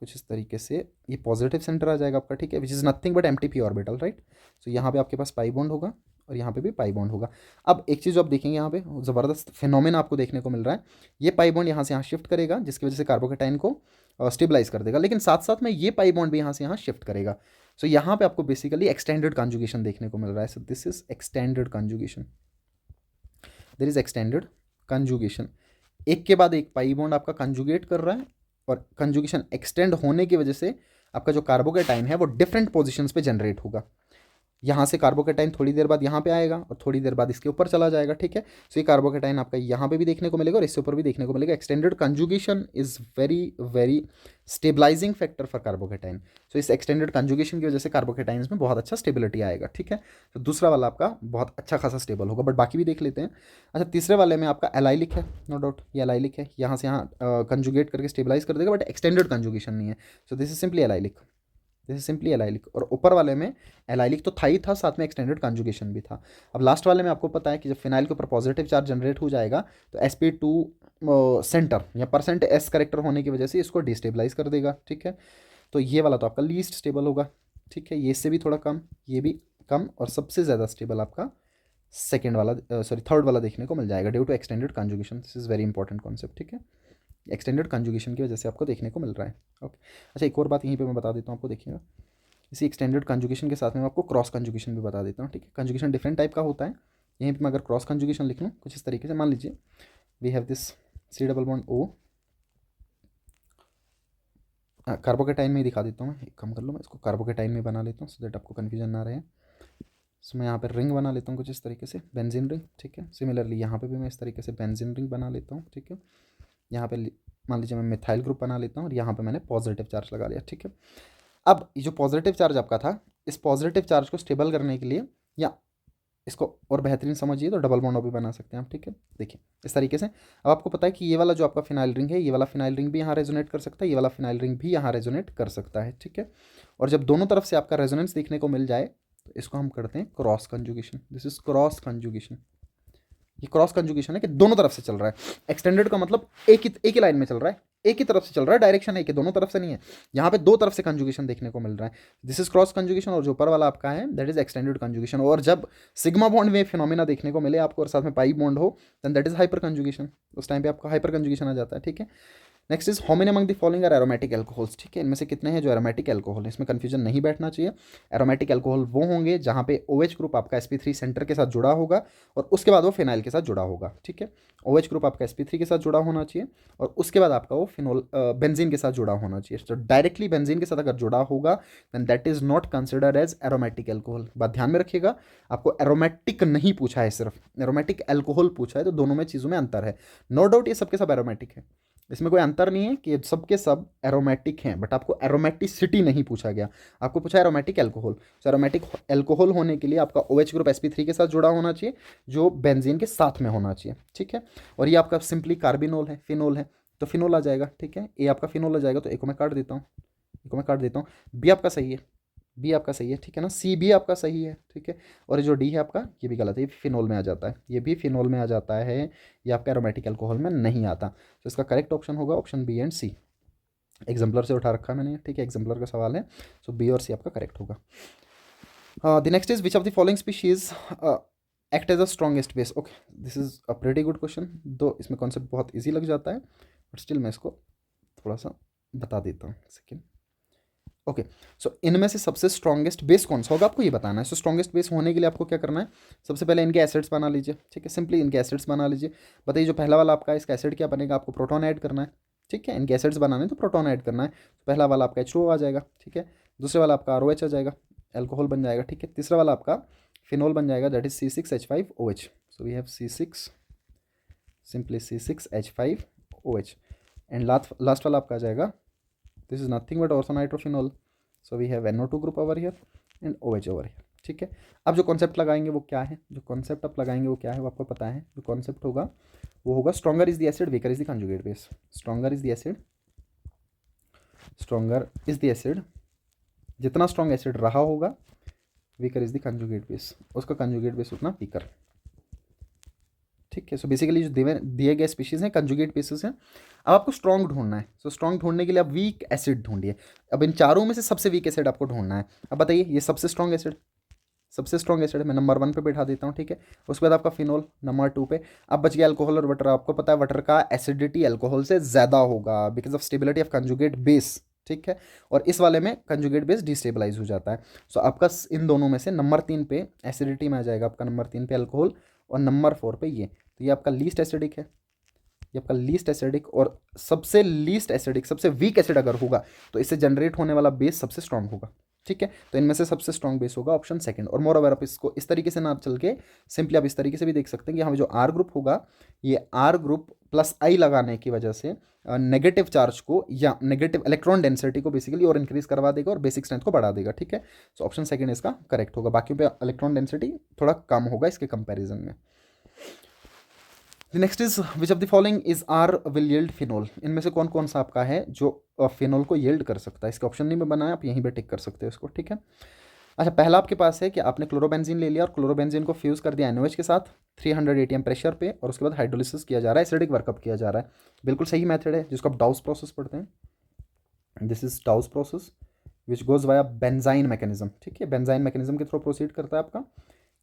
कुछ इस तरीके से ये पॉजिटिव सेंटर आ जाएगा आपका, ठीक है, which is nothing but empty p orbital, right. So यहाँ पे आपके पास पाई बॉन्ड होगा और यहाँ पे भी पाई बॉन्ड होगा। अब एक चीज़ आप देखेंगे, यहाँ पे ज़बरदस्त फिनोमेना आपको देखने को मिल रहा है, ये पाई बॉन्ड यहाँ से यहाँ शिफ्ट करेगा, जिसकी वजह से कार्बोकेटाइन को स्टेबलाइज कर देगा, लेकिन साथ साथ में ये पाई बॉन्ड भी यहाँ से यहाँ शिफ्ट करेगा। सो यहाँ पे आपको बेसिकली एक्सटेंडेड कॉन्जुगेशन देखने को मिल रहा है। So this is extended conjugation, there is extended conjugation, एक के बाद एक पाई बॉन्ड आपका कॉन्जुगेट कर रहा है और कंजुगेशन एक्सटेंड होने की वजह से आपका जो कार्बोकेटाइन है वो डिफरेंट पोजीशंस पे जनरेट होगा। यहाँ से कार्बोकेटाइन थोड़ी देर बाद यहाँ पे आएगा और थोड़ी देर बाद इसके ऊपर चला जाएगा, ठीक है। सो ये कार्बोकेटाइन आपका यहाँ पे भी देखने को मिलेगा और इसके ऊपर भी देखने को मिलेगा। Extended conjugation is very very stabilising factor for carbocation. So इस एक्सटेंडेड कंजुगेशन की वजह से कार्बोकेटाइन्स में बहुत अच्छा स्टेबिलिटी आएगा, ठीक है। तो दूसरा वाला आपका बहुत अच्छा खासा स्टेबल होगा, बट बाकी भी देख लेते हैं। अच्छा, तीसरे वाले में आपका एलाइलिक है, नो डाउट ये एलाइलिक है, यहाँ से यहाँ कंजुगेट करके स्टेबलाइज कर देगा, बट एक्सटेंडेड कंजुगेशन नहीं है। So this is simply allylic, this is simply allylic. और ऊपर वाले में एलाइलिक तो था ही था, साथ में एक्सटेंडेड कॉन्जुगेशन भी था। अब लास्ट वाले में आपको पता है कि जब फिनाइल के ऊपर पॉजिटिव चार्ज जनरेट हो जाएगा तो sp2 सेंटर या परसेंट S करेक्टर होने की वजह से इसको डिस्टेबलाइज कर देगा, ठीक है। तो ये वाला तो आपका लीस्ट स्टेबल होगा, ठीक है, ये इससे भी थोड़ा कम, ये भी कम, और सबसे ज़्यादा स्टेबल आपका सेकेंड वाला, थर्ड वाला देखने को मिल जाएगा due to extended conjugation. This is very important concept, ठीक है। एक्सटेंडेड कंजुगेशन की वजह से आपको देखने को मिल रहा है, ओके। अच्छा, एक और बात यहीं पे मैं बता देता हूँ आपको, देखिएगा, इसी एक्सटेंडेड कंजुगेशन के साथ में मैं आपको क्रॉस कंजुगेशन भी बता देता हूँ, ठीक है। कंजुगेशन डिफरेंट टाइप का होता है, यहीं पे मैं अगर क्रॉस कंजुगेशन लिख लूँ कुछ इस तरीके से, मान लीजिए we have this C double bond O, carbocation में ही दिखा देता हूँ मैं, एक कम कर लो, मैं इसको कार्बोकेटाइन में बना लेता हूँ सो दैट आपको कन्फ्यूजन ना रहे। सो मैं यहाँ पर रिंग बना लेता हूँ कुछ इस तरीके से, बेंजीन रिंग, ठीक है। सिमिलरली यहाँ पे भी मैं इस तरीके से बेंजीन रिंग बना लेता हूँ, ठीक है। यहाँ पे मान लीजिए मैं मिथाइल ग्रुप बना लेता हूँ और यहाँ पे मैंने पॉजिटिव चार्ज लगा लिया, ठीक है। अब ये जो पॉजिटिव चार्ज आपका था, इस पॉजिटिव चार्ज को स्टेबल करने के लिए, या इसको और बेहतरीन समझिए तो डबल बॉन्ड भी बना सकते हैं आप, ठीक है। देखिए इस तरीके से, अब आपको पता है कि ये वाला जो आपका फिनाइल रिंग है, ये वाला फिनाइल रिंग भी यहाँ रेजोनेट कर सकता है, ये वाला फिनाइल रिंग भी यहाँ रेजोनेट कर सकता है, ठीक है। और जब दोनों तरफ से आपका रेजोनेंस देखने को मिल जाए तो इसको हम करते हैं cross conjugation. This is cross conjugation, ये क्रॉस कंजुगेशन है कि दोनों तरफ से चल रहा है। एक्सटेंडेड का मतलब एक ही लाइन में चल रहा है, एक ही तरफ से चल रहा है, डायरेक्शन है कि दोनों तरफ से नहीं है, यहाँ पे दो तरफ से कंजुगेशन देखने को मिल रहा है। दिस इज क्रॉस कंजुगेशन, और जो ऊपर वाला आपका है दैट इज एक्सटेंडेड कंजुगेशन। और जब सिग्मा बॉन्ड में फिनोमेना देखने को मिले आपको और साथ में पाई बॉन्ड हो, then that is hyperconjugation, उस टाइम पे आपका हाइपर कंजुगेशन आ जाता है, ठीक है। Next is how many among the following are aromatic alcohols, ठीक है, इनमें से कितने हैं जो एरोमेटिक एल्कोहल है, इसमें कंफ्यूजन नहीं बैठना चाहिए। एरोमेटिक एल्कोहल वो होंगे जहाँ पे OH ग्रुप आपका sp3 सेंटर के साथ जुड़ा होगा और उसके बाद वो फिनाइल के साथ जुड़ा होगा, ठीक है। OH ग्रुप आपका sp3 के साथ जुड़ा होना चाहिए और उसके बाद आपका वो फिनोल बेंजीन के साथ जुड़ा होना चाहिए। तो डायरेक्टली बेंजीन के साथ अगर जुड़ा होगा then that is not considered as aromatic alcohol. बात ध्यान में रखिएगा, आपको एरोमेटिक नहीं पूछा है, सिर्फ एरोमेटिक एल्कोहल पूछा है, तो दोनों में चीज़ों में अंतर है। नो डाउट ये सबके सब एरोमेटिक है, इसमें कोई अंतर नहीं है कि सब के सब एरोमेटिक हैं, बट आपको एरोमेटिसिटी नहीं पूछा गया, आपको पूछा एरोमेटिक एल्कोहल। तो एरोमेटिक एल्कोहल होने के लिए आपका OH ग्रुप sp3 के साथ जुड़ा होना चाहिए, जो बेंजीन के साथ में होना चाहिए, ठीक है। और ये आपका सिंपली कार्बिनोल है, फिनोल है, तो फिनोल आ जाएगा, ठीक है। ए आपका फिनोल आ जाएगा, तो एक को मैं काट देता हूँ, एक को मैं काट देता हूँ। बी आपका सही है, बी आपका सही है, ठीक है ना, सी भी आपका सही है, ठीक है। और ये जो डी है आपका, ये भी गलत है, ये फिनोल में आ जाता है, ये भी फिनोल में आ जाता है, ये आपका एरोमेटिक अल्कोहल में नहीं आता। तो इसका करेक्ट ऑप्शन होगा option B and C. Exemplar से उठा रखा है मैंने, ठीक है, एग्जाम्पलर का सवाल है। सो बी और सी आपका करेक्ट होगा। The next is which of the following species act as a strongest base. Okay, this is a pretty good question, दो इसमें कॉन्सेप्ट बहुत ईजी लग जाता है, बट स्टिल मैं इसको थोड़ा सा बता देता हूँ। सेकेंड, ओके, सो इनमें से सबसे स्ट्रॉन्गेस्ट बेस कौन सा होगा आपको ये बताना है। सो स्ट्रॉन्गेस्ट बेस होने के लिए आपको क्या करना है, सबसे पहले इनके एसिड्स बना लीजिए, ठीक है, सिंपली इनके एसिड्स बना लीजिए। बताइए जो पहला वाला आपका है, इसका एसिड क्या बनेगा, आपको प्रोटॉन ऐड करना है, ठीक है, इनके एसिड्स बनाने तो प्रोटॉन ऐड करना है। तो पहला वाला आपका H2O आ जाएगा, ठीक है, दूसरे वाला आपका ROH आ जाएगा, एल्कोहल बन जाएगा, ठीक है, तीसरा वाला आपका फिनोल बन जाएगा, that is C6H5OH। So we have C6, simply C6H5OH। And last वाला आपका आ जाएगा, this is nothing but orthonitrophenol. So we have NO2 group over here and OH over here, ठीक है। अब जो कॉन्सेप्ट लगाएंगे वो क्या है, जो कॉन्सेप्ट आप लगाएंगे वो क्या है, वो आपको पता है। जो कॉन्सेप्ट होगा वो होगा stronger is the acid, weaker is the conjugate base. Stronger is the acid, stronger is the acid, जितना स्ट्रॉन्ग एसिड रहा होगा, weaker is the conjugate base, उसका कंजुगेट बेस उतना वीकर, ठीक है। सो बेसिकली जो दिए गए स्पीशीज हैं कंजुगेट बेसिस हैं। अब आपको स्ट्रॉन्ग ढूंढना है, सो स्ट्रॉन्ग ढूंढने के लिए आप वीक एसिड ढूंढिए। अब इन चारों में से सबसे वीक एसिड आपको ढूंढना है। अब बताइए ये सबसे स्ट्रॉन्ग एसिड, सबसे स्ट्रॉन्ग एसिड मैं नंबर 1 पे बैठा देता हूँ, ठीक है। उसके बाद आपका फिनोल नंबर 2 पे। अब बच गया अल्कोहल और वाटर। आपको पता है वाटर का एसिडिटी अल्कोहल से ज़्यादा होगा because of stability of conjugate base, ठीक है। और इस वाले में कंजुगेट बेस डिस्टेबलाइज हो जाता है। सो आपका इन दोनों में से नंबर 3 पे एसिडिटी में आ जाएगा आपका, नंबर 3 पे अल्कोहल और नंबर 4 पे ये। तो ये आपका लीस्ट एसिडिक है, ये आपका लीस्ट एसिडिक। और सबसे लीस्ट एसिडिक, सबसे वीक एसिड अगर होगा तो इससे जनरेट होने वाला बेस सबसे स्ट्रांग होगा, ठीक है। तो इनमें से सबसे स्ट्रांग बेस होगा ऑप्शन सेकंड। और मोर ओवर आप इसको इस तरीके से ना चल के सिंपली आप इस तरीके से भी देख सकते हैं कि हमें जो आर ग्रुप होगा, ये आर ग्रुप प्लस आई लगाने की वजह से नेगेटिव चार्ज को या नेगेटिव इलेक्ट्रॉन डेंसिटी को बेसिकली और इंक्रीज करवा देगा और बेसिक स्ट्रेंथ को बढ़ा देगा, ठीक है। सो ऑप्शन सेकंड इसका करेक्ट होगा। बाकी पे इलेक्ट्रॉन डेंसिटी थोड़ा कम होगा इसके कंपैरिजन में। Next is which of the following is are will yield phenol. इनमें से कौन कौन सा आपका है जो फिनोल को यील्ड कर सकता है। इसका ऑप्शन नहीं में बना है, आप यहीं पे टिक कर सकते हो इसको, ठीक है। अच्छा, पहला आपके पास है कि आपने क्लोरोबेंजीन ले लिया और क्लोरोबेंजीन को फ्यूज कर दिया NOH के साथ 300 ATM प्रेशर पे, और उसके बाद हाइड्रोलिसिस किया जा रहा है, एसिडिक वर्कअप किया जा रहा है। बिल्कुल सही मेथड है जिसको आप डाउस प्रोसेस पढ़ते हैं। This is डाउस process which goes via benzene mechanism, ठीक है। बेंजाइन मैकेनिज्म के थ्रू प्रोसीड करता है आपका।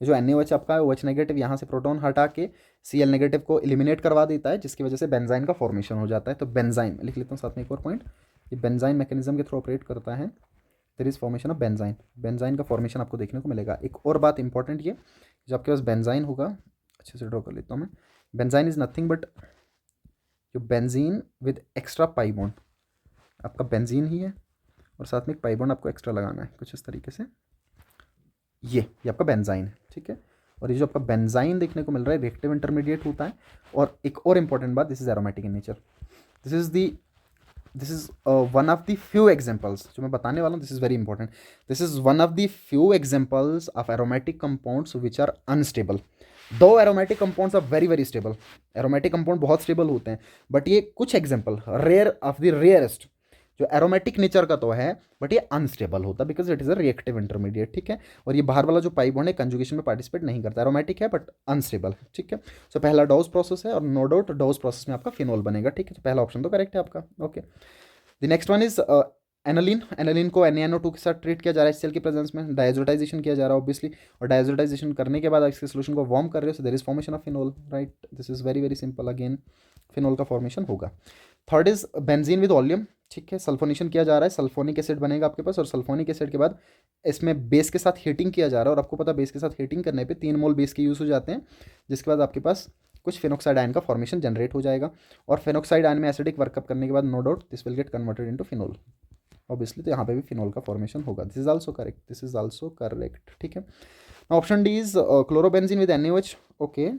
जो NaOH आपका है OH नेगेटिव यहाँ से प्रोटॉन हटा के Cl नेगेटिव को एलिमिनेट करवा देता है, जिसकी वजह से बेंजाइन का फॉर्मेशन हो जाता है। तो बेंजाइन लिख लेता हूँ साथ में एक और पॉइंट, ये बेंजाइन मैकेनिज्म के थ्रू ऑपरेट करता है। There is formation of benzyne, benzyne का फॉर्मेशन आपको देखने को मिलेगा। एक और बात इंपॉर्टेंट ये, जो आपके पास बेंजाइन होगा, अच्छे से ड्रॉ कर लेता हूँ मैं। बेंजाइन इज नथिंग बट जो benzene with extra pi bond, आपका बेंजीन ही है और साथ में एक पाई बॉन्ड आपको एक्स्ट्रा लगाना है कुछ इस तरीके से। ये आपका बेंजाइन है, ठीक है। और ये जो आपका बेंजाइन देखने को मिल रहा है रिएक्टिव इंटरमीडिएट होता है। और एक और इंपॉर्टेंट बात, this is aromatic in nature. This is one of the few examples जो मैं बताने वाला हूँ, this is very important. This is one of the few examples of aromatic compounds which are unstable. Though aromatic compounds are very very stable, aromatic compound बहुत stable होते हैं, but ये कुछ example rare of the rarest जो aromatic nature का तो है, but ये अनस्टेबल होता है because it is a reactive intermediate, ठीक है। और ये बाहर वाला जो पाई बॉन्ड है कंजुगेशन में पार्टिसिपेट नहीं करता, एरोमेटिक है बट अनस्टेबल, ठीक है। सो पहला डॉस प्रोसेस है और नो डाउट डॉस प्रोसेस में आपका फिनोल बनेगा, ठीक है। तो पहला ऑप्शन तो करेक्ट है आपका, okay. The next one is aniline. Aniline को NaNO2 के साथ ट्रीट किया जा रहा है सेल के प्रेजेंस में, डायजोटाइजेशन किया जा रहा है ऑब्वियसली। और डायजोटाइजेशन करने के बाद इसके सोल्यूशन को वार्म कर रहे हो, so there is formation of phenol, right. This is very very simple, again phenol का फॉर्मेशन होगा। Third is benzene with oleum, ठीक है, सल्फोनेशन किया जा रहा है, सल्फोनिक एसिड बनेगा आपके पास। और सल्फोनिक एसिड के बाद इसमें बेस के साथ हीटिंग किया जा रहा है, और आपको पता है बेस के साथ हीटिंग करने पे 3 मोल बेस के यूज़ हो जाते हैं, जिसके बाद आपके पास कुछ फिनोक्साइड आयन का फॉर्मेशन जनरेट हो जाएगा। और फिनोक्साइड आयन में एसिडिक वर्कअप करने के बाद no doubt this will get converted into phenol obviously. तो यहाँ पे भी फिनोल का फॉर्मेशन होगा। This is also correct, this is also correct, ठीक है। Option D is chlorobenzene with NaOH, okay.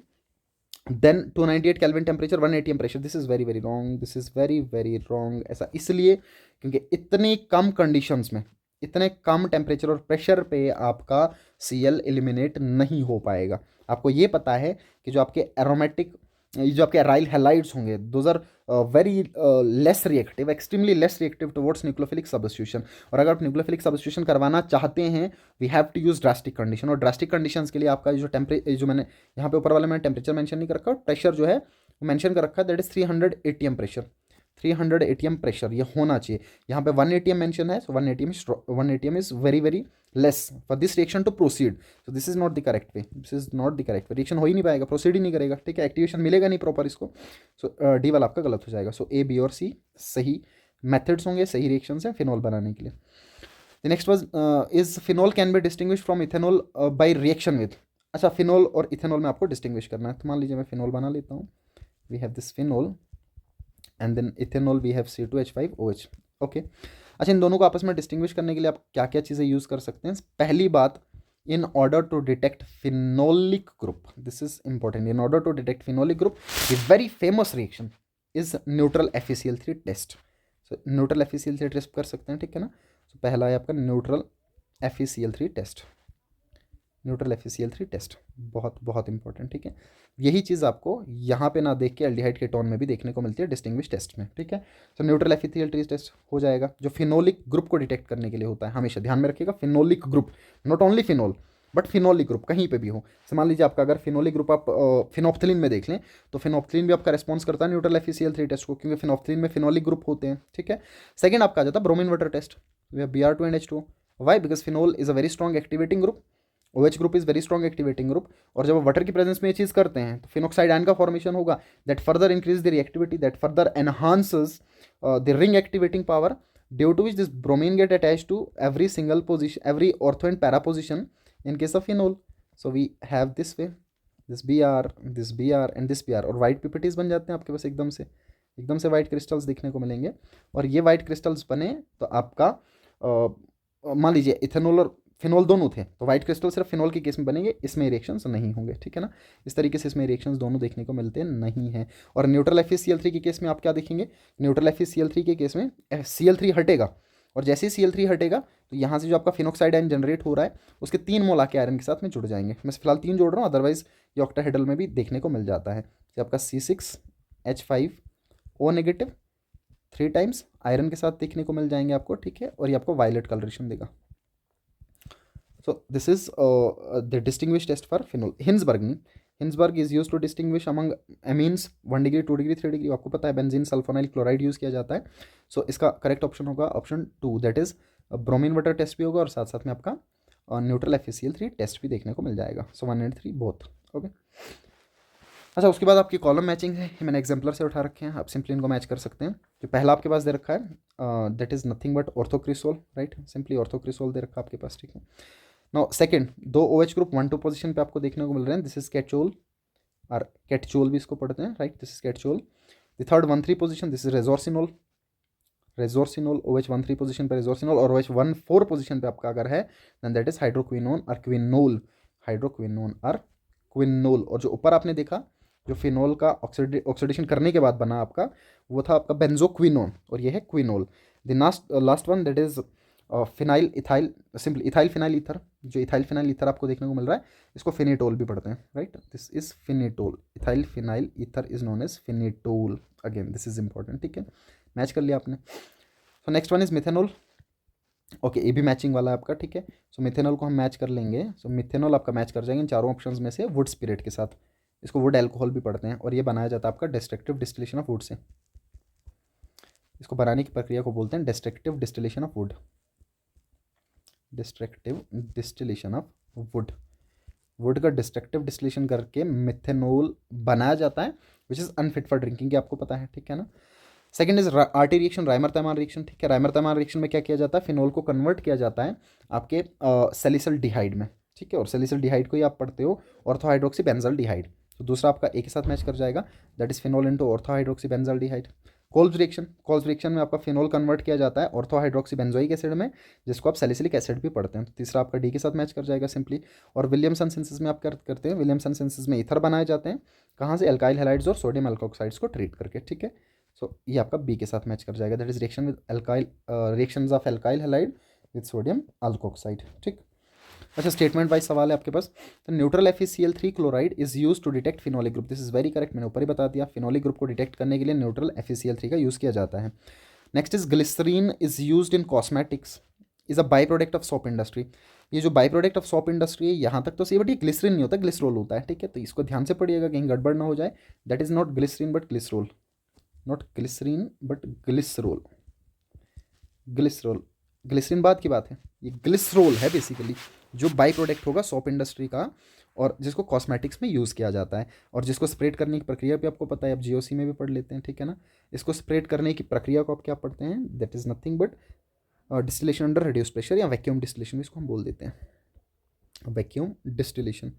Then 298 kelvin temperature 1 ATM pressure, this is very very wrong, this is very very wrong. ऐसा इसलिए क्योंकि इतनी कम conditions में, इतने कम temperature और pressure पे आपका Cl एलिमिनेट नहीं हो पाएगा। आपको ये पता है कि जो आपके एरोमेटिक ये जो आपके एराइल हैलाइड्स होंगे, those are very less reactive, extremely less reactive towards nucleophilic substitution. और अगर आप न्यूक्लियोफिलिक सब्स्टिट्यूशन करवाना चाहते हैं, we have to use drastic condition. और ड्रास्टिक कंडीशंस के लिए आपका जो जो मैंने यहाँ पे ऊपर वाले मैंने टेम्परेचर मेंशन नहीं कर रखा, प्रेशर जो है वो मेंशन कर रखा है, that is 300 ATM pressure. 300 ATM pressure ये होना चाहिए। यहाँ पे 1 एटीएम मेंशन है, सो 1 ATM is very very less for this reaction to proceed. So this is not the correct way, this is not the correct way, reaction हो ही नहीं पाएगा, प्रोसीड ही नहीं करेगा, ठीक है, एक्टिवेशन मिलेगा नहीं प्रॉपर इसको। सो डी वाला आपका गलत हो जाएगा। सो ए, बी और सी सही मेथड्स होंगे, सही रिएक्शन है फिनॉल बनाने के लिए। The next was is phenol can be distinguish from ethanol by reaction with. अच्छा, फिनॉल और इथेनॉल में आपको डिस्टिंग्विश करना है। तो मान लीजिए मैं फिनॉल बना लेता हूँ, we have this phenol and then ethanol we have C2H5OH। Okay, अच्छा, इन दोनों को आपस में डिस्टिंग्विश करने के लिए आप क्या क्या चीज़ें यूज़ कर सकते हैं। पहली बात, in order to detect phenolic group, this is important, in order to detect phenolic group the very famous reaction is neutral FeCl3 test. So neutral FeCl3 test कर सकते हैं, ठीक है ना। तो पहला है आपका neutral FeCl3 test, neutral FeCl3 test, बहुत बहुत इंपॉर्टेंट, ठीक है। यही चीज़ आपको यहाँ पे ना देख के एल्डिहाइड के टोन में भी देखने को मिलती है डिस्टिंग्विश टेस्ट में, ठीक है। तो न्यूट्रल FeCl3 टेस्ट हो जाएगा, जो फिनोलिक ग्रुप को डिटेक्ट करने के लिए होता है। हमेशा ध्यान में रखिएगा, phenolic group, not only phenol but phenolic group कहीं पे भी हो। तो मान लीजिए आपका अगर फिनोलिक ग्रुप आप फिनोप्थलीन में देख लें, तो फिनोप्थलीन भी आपका रेस्पॉन्स करता है न्यूट्रल FeCl3 टेस्ट को, क्योंकि फिनोप्थलीन में फिनोलिक ग्रुप होते हैं, ठीक है। सेकंड आपका आ जाता है bromine water test, Br2 and H2O। Why? Because phenol is a very strong activating group, OH group is very strong activating group. और जब वाटर की प्रेजेंस में ये चीज़ करते हैं तो फिनोक्साइड आयन का फॉर्मेशन होगा, that further increase the reactivity, that further enhances the ring activating power, due to which this bromine get attach to every single position, every ortho and para position in case of phenol. So we have this way, this Br and this Br, और white precipitates बन जाते हैं आपके पास, एकदम से white crystals दिखने को मिलेंगे। और ये वाइट क्रिस्टल्स बने तो आपका मान लीजिए इथेनॉल और फिनोल दोनों थे, तो व्हाइट क्रिस्टल सिर्फ फिनोल के केस में बनेंगे, इसमें रिएक्शंस नहीं होंगे, ठीक है ना। इस तरीके से इसमें रिएक्शंस दोनों देखने को मिलते नहीं हैं। और न्यूट्रल FeCl3 के केस में आप क्या देखेंगे, न्यूट्रल FeCl3 के केस में Cl3 हटेगा, और जैसे ही Cl3 हटेगा तो यहाँ से जो आपका फिनोक्साइड आयन जनरेट हो रहा है उसके 3 मोल आके आयरन के साथ में जुड़ जाएंगे। मैं फिलहाल 3 जोड़ रहा हूँ, अदरवाइज ये ऑक्टाहेड्रल में भी देखने को मिल जाता है। तो आपका C6H5O नेगेटिव 3 टाइम्स आयरन के साथ देखने को मिल जाएंगे आपको, ठीक है। और ये आपको वायलेट कलरेशन देगा। So this is the distinguish test for phenol. Hinsberg is used to distinguish among amines 1 degree 2 degree 3 degree. आपको पता है बेंजीन सल्फोनाइल क्लोराइड यूज़ किया जाता है। सो इसका करेक्ट ऑप्शन होगा option 2, that is bromine water test भी होगा, और साथ साथ में आपका न्यूट्रल FeCl3 टेस्ट भी देखने को मिल जाएगा। सो 1 and 3 बोथ, ओके। अच्छा, उसके बाद आपकी कॉलम मैचिंग है, मैंने एग्जाम्पलर से उठा रखे हैं, आप सिंपली इनको मैच कर सकते हैं। जो पहला आपके पास दे रखा है that is nothing but orthocresol, right, simply orthocresol दे रखा है आपके पास, ठीक है। Now second, 2 OH group 1-2 position पे आपको देखने को मिल रहे हैं, दिस इज कैटचोल, और कैटचोल भी इसको पढ़ते हैं, right, this is catechol. The third 1-3 position, this is resorcinol, OH 1-3 position पे रेजोर्सिनोल, और OH 1-4 पोजीशन पे आपका अगर है देन दैट इज हाइड्रोक्विनोन और क्विनोल। और जो ऊपर आपने देखा जो फिनोल का ऑक्सीडेशन करने के बाद बना आपका, वो था आपका बेंजोक्विनोन, और ये है quinol. The last one that is phenyl ethyl, simply ethyl phenyl ether. जो इथाइल फिनाइल ईथर आपको देखने को मिल रहा है इसको फिनिटोल भी पढ़ते हैं, right, this is phenetole. Ethyl phenyl ether is known as phenetole, again this is important, ठीक है, मैच कर लिया आपने। So next one is methanol, okay, ये भी मैचिंग वाला है आपका, ठीक है। सो मिथेनॉल को हम मैच कर लेंगे। सो मिथेनॉल आपका मैच कर जाएंगे इन चारों ऑप्शंस में से वुड स्पिरिट के साथ, इसको वुड एल्कोहल भी पढ़ते हैं, और ये बनाया जाता है आपका destructive distillation of would say. इसको बनाने की प्रक्रिया को बोलते हैं destructive distillation of wood, destructive distillation of wood. Wood का डिस्ट्रक्टिव डिस्टिलेशन करके मिथेनॉल बनाया जाता है, which is unfit for drinking, आपको पता है, ठीक है ना। सेकंड इज आर्टी रिएक्शन, राइमर-तैमान रिएक्शन, ठीक है। राइमर-तैमान रिएक्शन में क्या किया जाता है, फिनोल को कन्वर्ट किया जाता है आपके सैलिसिल डिहाइड में, ठीक है। और सैलिसिल डिहाइड को ही आप पढ़ते हो ऑर्थोहाइड्रोक्सी बेंजल डिहाइड। तो दूसरा आपका एक के साथ मैच कर जाएगा, that is phenol into orthohydroxy benzaldehyde. Kolbe's reaction में आपका फिनोल कन्वर्ट किया जाता है ऑर्थोहाइड्रोक्सी बेंजोइक एसिड में, जिसको आप सैलिसिलिक एसिड भी पढ़ते हैं। तो तीसरा आपका डी के साथ मैच कर जाएगा सिंपली। और विलियमसन सिंथेसिस में आप क्या करते हैं, विलियमसन सिंथेसिस में ईथर बनाए जाते हैं, कहाँ से, एल्काइल हैलाइड्स और सोडियम एल्कोक्साइड्स को ट्रीट करके, ठीक है। सो ये आपका बी के साथ मैच कर जाएगा, that is reaction with alkyl, reactions of alkyl halide with sodium alkoxide, ठीक। अच्छा, स्टेटमेंट वाइज सवाल है आपके पास। तो neutral FeCl3 chloride is use to detect phenolic group. This is very correct, मैंने ऊपर ही बता दिया। फिनोलिक ग्रुप को डिटेक्ट करने के लिए न्यूट्रल FeCl3 का यूज़ किया जाता है। Next is glycerine is use in cosmetics, is a by product of soap industry. ये जो by product of soap industry है, यहाँ तक तो सही, बट ये ग्लिसरीन नहीं होता, ग्लिसरोल होता है, ठीक है। तो इसको ध्यान से पढ़िएगा, कहीं गड़बड़ ना हो जाए। That is not glycerine but glycerol, not glycerine but glycerol. Glycerol, glycerine बाद की बात है, ये ग्लिसरोल है बेसिकली, जो बाई प्रोडक्ट होगा सोप इंडस्ट्री का, और जिसको कॉस्मेटिक्स में यूज़ किया जाता है। और जिसको स्प्रेड करने की प्रक्रिया भी आपको पता है, आप GOC में भी पढ़ लेते हैं, ठीक है ना। इसको स्प्रेड करने की प्रक्रिया को आप क्या पढ़ते हैं, that is nothing but distillation under reduce pressure, या वैक्यूम डिस्टिलेशन इसको हम बोल देते हैं, वैक्यूम डिस्टिलेशन।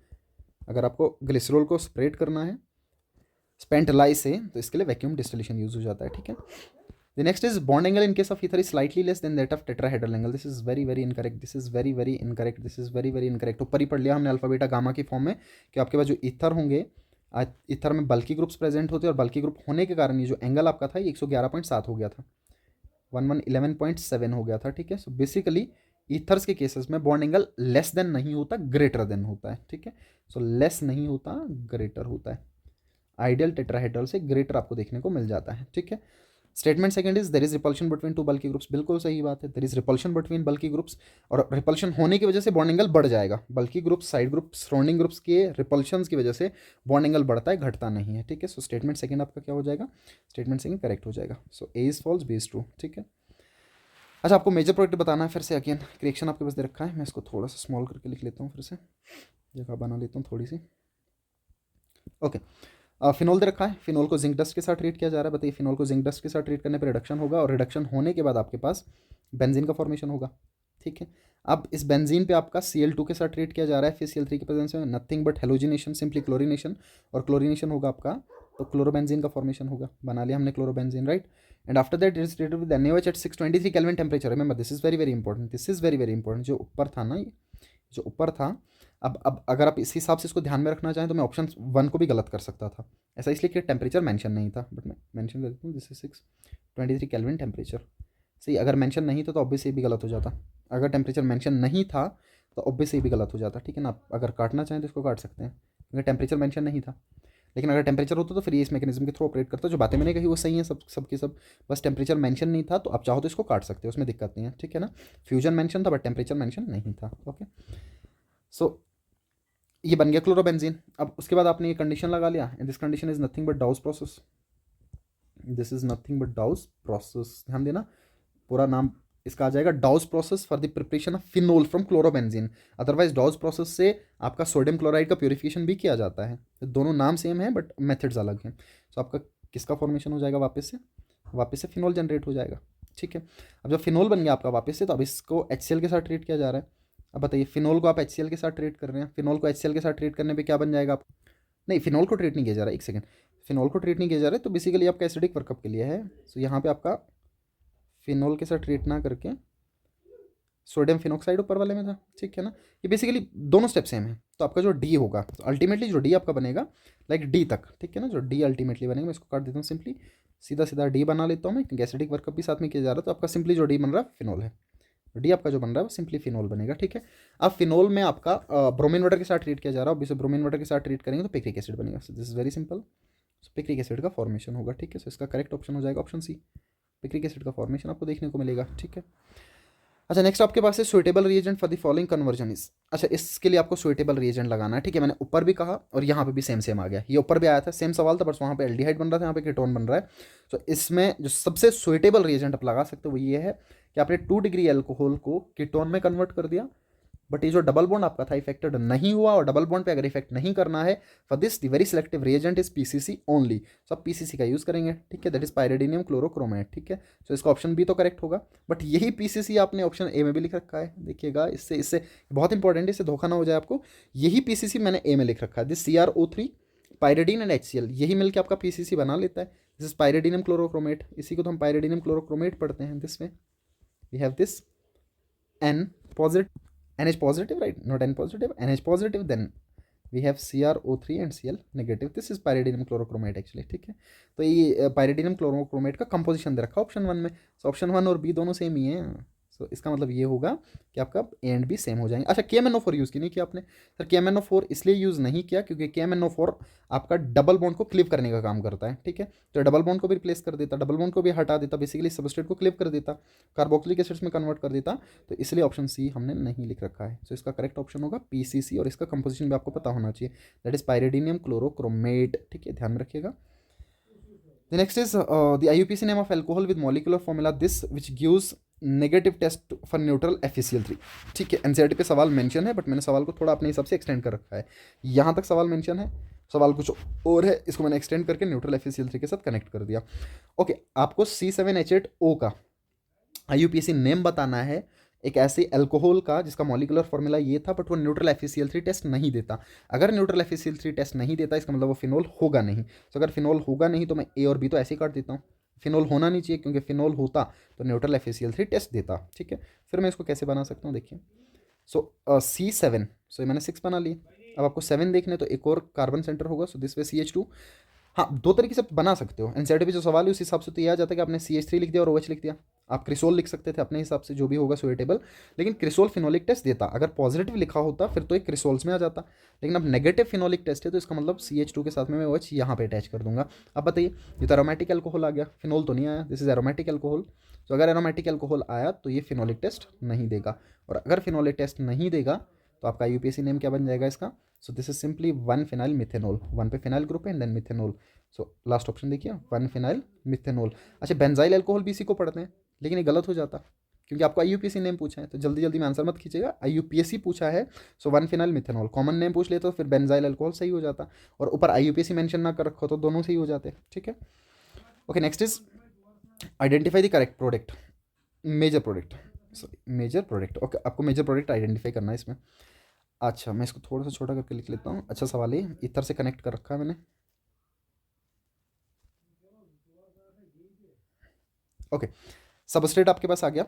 अगर आपको ग्लिसरोल को स्प्रेड करना है स्पेंट लाई से, तो इसके लिए वैक्यूम डिस्टिलेशन यूज हो जाता है, ठीक है। The next is bond angle in case of ether is slightly less than that of tetrahedral angle. This is very very incorrect. This is very very incorrect. This is very very incorrect. ऊपर ही पढ़ लिया हमने alpha beta gamma की form में कि आपके पास जो ईथर होंगे, ईथर में बल्की ग्रुप्स प्रेजेंट होते हैं, और बल्की ग्रुप होने के कारण ये जो एंगल आपका था ये 111.7 हो गया था, 1111.7 हो गया था, ठीक है। सो बेसिकली ईथर्स के केसेस में बॉन्ड एंगल लेस देन नहीं होता, ग्रेटर देन होता है, ठीक है। सो लेस नहीं होता, ग्रेटर होता है। आइडियल टेट्राहेड्रल से ग्रेटर आपको देखने को मिल जाता है, ठीक है। Statement second is there is repulsion between two bulky groups. बिल्कुल सही बात है, there is repulsion between bulky groups, और रिपल्शन होने की वजह से बॉन्ड एंगल बढ़ जाएगा। Bulky groups, side groups, surrounding groups के रिपल्शन की वजह से बॉन्ड एंगल बढ़ता है, घटता नहीं है, ठीक है। सो स्टेटमेंट सेकंड आपका क्या हो जाएगा, स्टेटमेंट सेकंड करेक्ट हो जाएगा। So A is false, B is true, ठीक है। अच्छा, आपको मेजर प्रोडक्ट बताना है फिर से, अगेन करेक्शन आपके पास दे रखा है, मैं इसको थोड़ा सा स्मॉल करके लिख लेता हूँ, फिर से जगह बना लेता हूँ थोड़ी सी, ओके। फिनोल दे रखा है, फिनोल को जिंक डस्ट के साथ ट्रीट किया जा रहा है। बताइए, फिनोल को जिंक डस्ट के साथ ट्रीट करने पर रिडक्शन होगा, और रिडक्शन होने के बाद आपके पास बेंजीन का फॉर्मेशन होगा, ठीक है। अब इस बेंजीन पे आपका Cl2 के साथ ट्रीट किया जा रहा है FeCl3 की प्रेजेंस में, nothing but halogenation, simply chlorination, और क्लोरीनेशन होगा आपका, तो क्लोरोबेंजीन का फॉर्मेशन होगा। बना लिया हमने chlorobenzene, right. And after that it is treated with NaOH at 623 kelvin temperature. Remember this is very very important, this is very very important. जो ऊपर था ना, जो ऊपर था, अब अगर आप इस हिसाब से इसको ध्यान में रखना चाहें तो मैं ऑप्शन 1 को भी गलत कर सकता था। ऐसा इसलिए कि टेम्परेचर मेंशन नहीं था, बट मैं मेंशन कर देता हूँ, दिस इज 623 केल्विन टेम्परेचर। सही, अगर मेंशन नहीं था तो ऑब्वियस ये भी गलत हो जाता। अगर टेम्परेचर मेंशन नहीं था तो ऑब्वियस ये भी गलत हो जाता, ठीक है ना। आप अगर काटना चाहें तो इसको काट सकते हैं, क्योंकि टेम्परेचर मेंशन नहीं था। लेकिन अगर टेम्परेचर होता तो फिर ये इस मैकेनिज्म के थ्रू ऑपरेट करता। जो बातें मैंने कही वो सही है, सब की सब, बस टेम्परेचर मेंशन नहीं था, तो आप चाहो तो इसको काट सकते हो, उसमें दिक्कत नहीं है, ठीक है ना। फ्यूजन मेंशन था बट टेम्परेचर मेंशन नहीं था, ओके। सो ये बन गया क्लोरोबेंजीन। अब उसके बाद आपने ये कंडीशन लगा लिया, and this condition is nothing but डाउस process, this is nothing but डाउस process. ध्यान देना, पूरा नाम इसका आ जाएगा डाउस process for the preparation of phenol from chlorobenzene. Otherwise डाउस process से आपका सोडियम क्लोराइड का प्योरिफिकेशन भी किया जाता है। दोनों नाम सेम है बट मेथड्स अलग हैं। तो आपका किसका फॉर्मेशन हो जाएगा, वापस से फिनोल जनरेट हो जाएगा, ठीक है। अब जब फिनोल बन गया आपका वापस से, तो अब इसको HCl के साथ ट्रीट किया जा रहा है। अब बताइए, फिनोल को आप HCl के साथ ट्रीट कर रहे हैं, फिनोल को HCl के साथ ट्रीट करने पे क्या बन जाएगा आप, नहीं, फिनोल को ट्रीट नहीं किया जा रहा है, एक सेकंड, फिनोल को ट्रीट नहीं किया जा रहा है, तो बेसिकली आपका एसिडिक वर्कअप के लिए है। सो यहाँ पे आपका फिनोल के साथ ट्रीट ना करके सोडियम फिनोक्साइड ऊपर वाले में था, ठीक है ना। ये बेसिकली दोनों स्टेप सेम है। तो आपका जो डी होगा, तो अल्टीमेटली जो डी आपका बनेगा लाइक डी तक, ठीक है ना। जो डी अल्टीमेटली बनेगा, मैं इसको काट देता हूँ सिंपली, सीधा सीधा डी बना लेता हूँ मैं, क्योंकि एसिडिक वर्कअप भी साथ में किया जा रहा है। तो आपका सिंपली जो डी बन रहा है फिनोल है, डी आपका जो बन रहा है वो सिंपली फिनोल बनेगा, ठीक है। अब फिनोल में आपका ब्रोमीन वाटर के साथ ट्रीट किया जा रहा है, अब ब्रोमीन वाटर के साथ ट्रीट करेंगे तो पिक्रिक एसिड बनेगा। सो this is very simple, picric acid का फॉर्मेशन होगा, ठीक है। सो इसका करेक्ट ऑप्शन हो जाएगा ऑप्शन सी, पिक्रिक एसिड का फॉर्मेशन आपको देखने को मिलेगा, ठीक है। अच्छा, नेक्स्ट आपके पास है suitable reagent for the following conversion is. अच्छा, इसके लिए आपको सुइटेबल रिएजेंट लगाना है, ठीक है। मैंने ऊपर भी कहा और यहाँ पे भी सेम सेम आ गया, ये ऊपर भी आया था, सेम सवाल था, बस वहाँ पे एल्डिहाइड बन रहा था, यहाँ पे कीटोन बन रहा है। तो इसमें जो सबसे सुइटेबल रिएजेंट आप लगा सकते हो वो ये है कि आपने 2 डिग्री एल्कोहल को कीटोन में कन्वर्ट कर दिया, बट ये जो डबल बॉन्ड आपका था इफेक्टेड नहीं हुआ, और डबल बॉन्ड पे अगर इफेक्ट नहीं करना है, for this the very selective reagent is PCC only. So आप PCC का यूज करेंगे, ठीक है, दैट इज पायरिडीनियम क्लोरोक्रोमेट, ठीक है। सो इसका ऑप्शन बी तो करेक्ट होगा, बट यही PCC आपने ऑप्शन ए में भी लिख रखा है, देखिएगा, इससे इससे बहुत इंपॉर्टेंट है, इससे धोखा ना हो जाए आपको। यही PCC मैंने ए में लिख रखा है, this CrO3 pyridine and HCl, यही मिलकर आपका PCC बना लेता है। दिस इज पायरिडीनियम क्लोरोक्रोमेट, इसी को तो हम पायरिडीनियम क्लोरोक्रोमेट पढ़ते हैं। दिस में we have this N positive, NH positive, right? Not N positive, NH positive. Then we have CrO3 and Cl negative. This is pyridinium chlorochromate actually, ठीक है। तो ये pyridinium chlorochromate का कंपोजिशन दे रखा है ऑप्शन 1 में। सो ऑप्शन 1 और B दोनों सेम ही है, तो इसका मतलब ये होगा कि आपका ए एंड बी सेम हो जाएंगे। अच्छा, KMnO4 यूज़ की नहीं किया आपने सर? KMnO4 इसलिए यूज़ नहीं किया क्योंकि KMnO4 आपका डबल बॉन्ड को क्लिप करने का काम करता है, ठीक है। तो डबल बॉन्ड को भी रिप्लेस कर देता, डबल बॉन्ड को भी हटा देता, बेसिकली सबस्ट्रेट को क्लिप कर देता, कार्बोक्सिलिक एसिड्स में कन्वर्ट कर देता। तो इसलिए ऑप्शन सी हमने नहीं लिख रखा है। तो इसका करेक्ट ऑप्शन होगा PCC, और इसका कंपोजिशन भी आपको पता होना चाहिए, दैट इज पायरिडीनियम क्लोरोक्रोमेट, ठीक है, ध्यान में रखिएगा। The next is the IUPAC name of alcohol with molecular formula this which gives negative test for neutral FeCl3, ठीक है। एनसीईआरटी पे सवाल मेंशन है, बट मैंने सवाल को थोड़ा अपने हिसाब से एक्सटेंड कर रखा है। यहाँ तक सवाल मेंशन है, सवाल कुछ और है, इसको मैंने एक्सटेंड करके न्यूट्रल FeCl3 के साथ कनेक्ट कर दिया। ओके, आपको C7H8O का IUPAC नेम बताना है, एक ऐसे अल्कोहल का जिसका मॉलिकुलर फॉर्मूला ये था, बट वो न्यूट्रल FeCl3 टेस्ट नहीं देता। अगर न्यूट्रल FeCl3 टेस्ट नहीं देता, इसका मतलब वो फिनोल होगा नहीं। तो अगर फिनोल होगा नहीं तो मैं ए और बी तो ऐसे ही काट देता हूँ। फिनोल होना नहीं चाहिए, क्योंकि फिनोल होता तो न्यूट्रल FeCl3 टेस्ट देता, ठीक है। फिर मैं इसको कैसे बना सकता हूँ, देखिए। सो C7, सो मैंने 6 बना ली। अब आपको 7 देखने, तो एक और कार्बन सेंटर होगा, सो दिस वे CH2। हाँ, दो तरीके से बना सकते हो। एनसीईआरटी पे जो सवाल है उस हिसाब से तो यह आ जाता है कि आपने CH3 लिख दिया और OH लिख दिया। आप क्रिसोल लिख सकते थे अपने हिसाब से, जो भी होगा सुइटेबल, लेकिन क्रिसोल फिनोलिक टेस्ट देता। अगर पॉजिटिव लिखा होता फिर तो एक क्रिसोल्स में आ जाता, लेकिन अब नेगेटिव फिनोलिक टेस्ट है, तो इसका मतलब CH2 के साथ में मैं OH यहाँ पे अटैच कर दूंगा। अब बताइए, ये तो एरोमेटिक एल्कोहल आ गया, फिनोल तो नहीं आया, दिस इज एरोमेटिक एल्कोहल। तो अगर एरोमेटिक एल्कोहल आया तो ये फिनोलिक टेस्ट नहीं देगा, और अगर फिनोलिक टेस्ट नहीं देगा तो आपका IUPAC नेम क्या बन जाएगा इसका? So this is simply 1 phenyl methanol. 1 पे फिनाइल ग्रुप है and then methanol. So last option देखिए, 1 फिनाइल मिथेनॉल। अच्छा, बेंजाइल अल्कोहल भी इसी को पढ़ते हैं, लेकिन ये गलत हो जाता, क्योंकि आपको IUPAC नेम पूछा है, तो जल्दी जल्दी में आंसर मत खींचेगा। IUPAC पूछा है, सो 1 फिनाइल मिथेनॉल। कॉमन नेम पूछ लेते तो फिर बेंजाइल अल्कोहल सही हो जाता, और ऊपर IUPAC मेंशन ना कर रखो तो दोनों सही हो जाते, ठीक है। Okay, next is identify the correct product, major product, sorry major product. Okay, आपको मेजर प्रोडक्ट आइडेंटिफाई करना है इसमें। अच्छा, मैं इसको थोड़ा सा छोटा करके लिख लेता हूँ। अच्छा सवाल है, इधर से कनेक्ट कर रखा है मैंने। ओके, सबस्ट्रेट आपके पास आ गया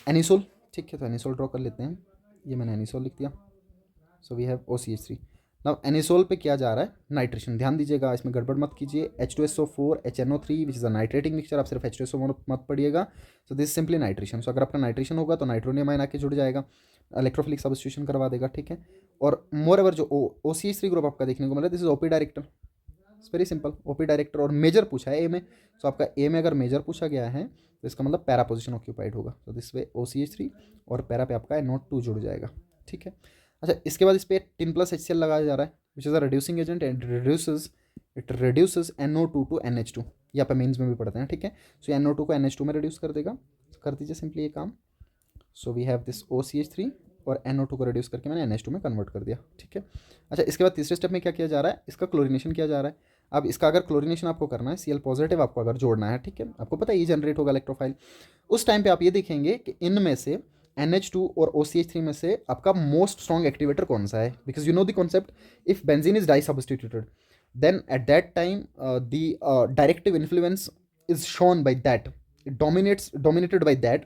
एनिसोल, ठीक है। तो एनिसोल ड्रॉ कर लेते हैं, ये मैंने एनिसोल लिख दिया। So we have OCH3। Now anisole पे क्या जा रहा है? नाइट्रेशन। ध्यान दीजिएगा, इसमें गड़बड़ मत कीजिए। H2SO4 HNO3 which is a nitrating mixture, आप सिर्फ H2SO मत पढ़िएगा। So this simply nitration. So अगर आपका नाइट्रेशन होगा तो नाइट्रोनियम आयन आके जुड़ जाएगा, इलेक्ट्रोफिलिक सब्स्टिट्यूशन करवा देगा, ठीक है। और मोर एवर जो OCH3 ग्रुप आपका देखने को मिल रहा है, this is OP director, it's very simple, OP director. और मेजर पूछा है ए में, सो आपका ए में अगर मेजर पूछा गया है तो इसका मतलब पैरा पोजिशन ऑक्यूपाइड होगा। तो दिस वे OCH3 और पैरा पे आपका NO2 जुड़ जाएगा, ठीक है। अच्छा, इसके बाद इस पर टिन प्लस HCl लगाया जा रहा है, which is a reducing agent and reduces NO2 to NH2। ये आप मीन्स में भी पढ़ते हैं, ठीक है। सो NO2 को NH2 में रिड्यूस कर देगा। कर दीजिए सिंपली ये काम। सो वी हैव दिस OCH3 और NO2 को रिड्यूस करके मैंने NH2 में कन्वर्ट कर दिया, ठीक है। अच्छा, इसके बाद तीसरे स्टेप में क्या किया जा रहा है? इसका क्लोरिनेशन किया जा रहा है। अब इसका अगर क्लोरिनेशन आपको करना है, Cl पॉजिटिव आपको अगर जोड़ना है, ठीक है, आपको पता है ये जनरेट होगा इलेक्ट्रोफाइल। उस टाइम पे आप ये देखेंगे कि इनमें से NH2 और OCH3 में से आपका मोस्ट स्ट्रॉन्ग एक्टिवेटर कौन सा है, because you know the concept, if benzene is disubstituted then at that time the directive influence is shown by that, it dominated by that,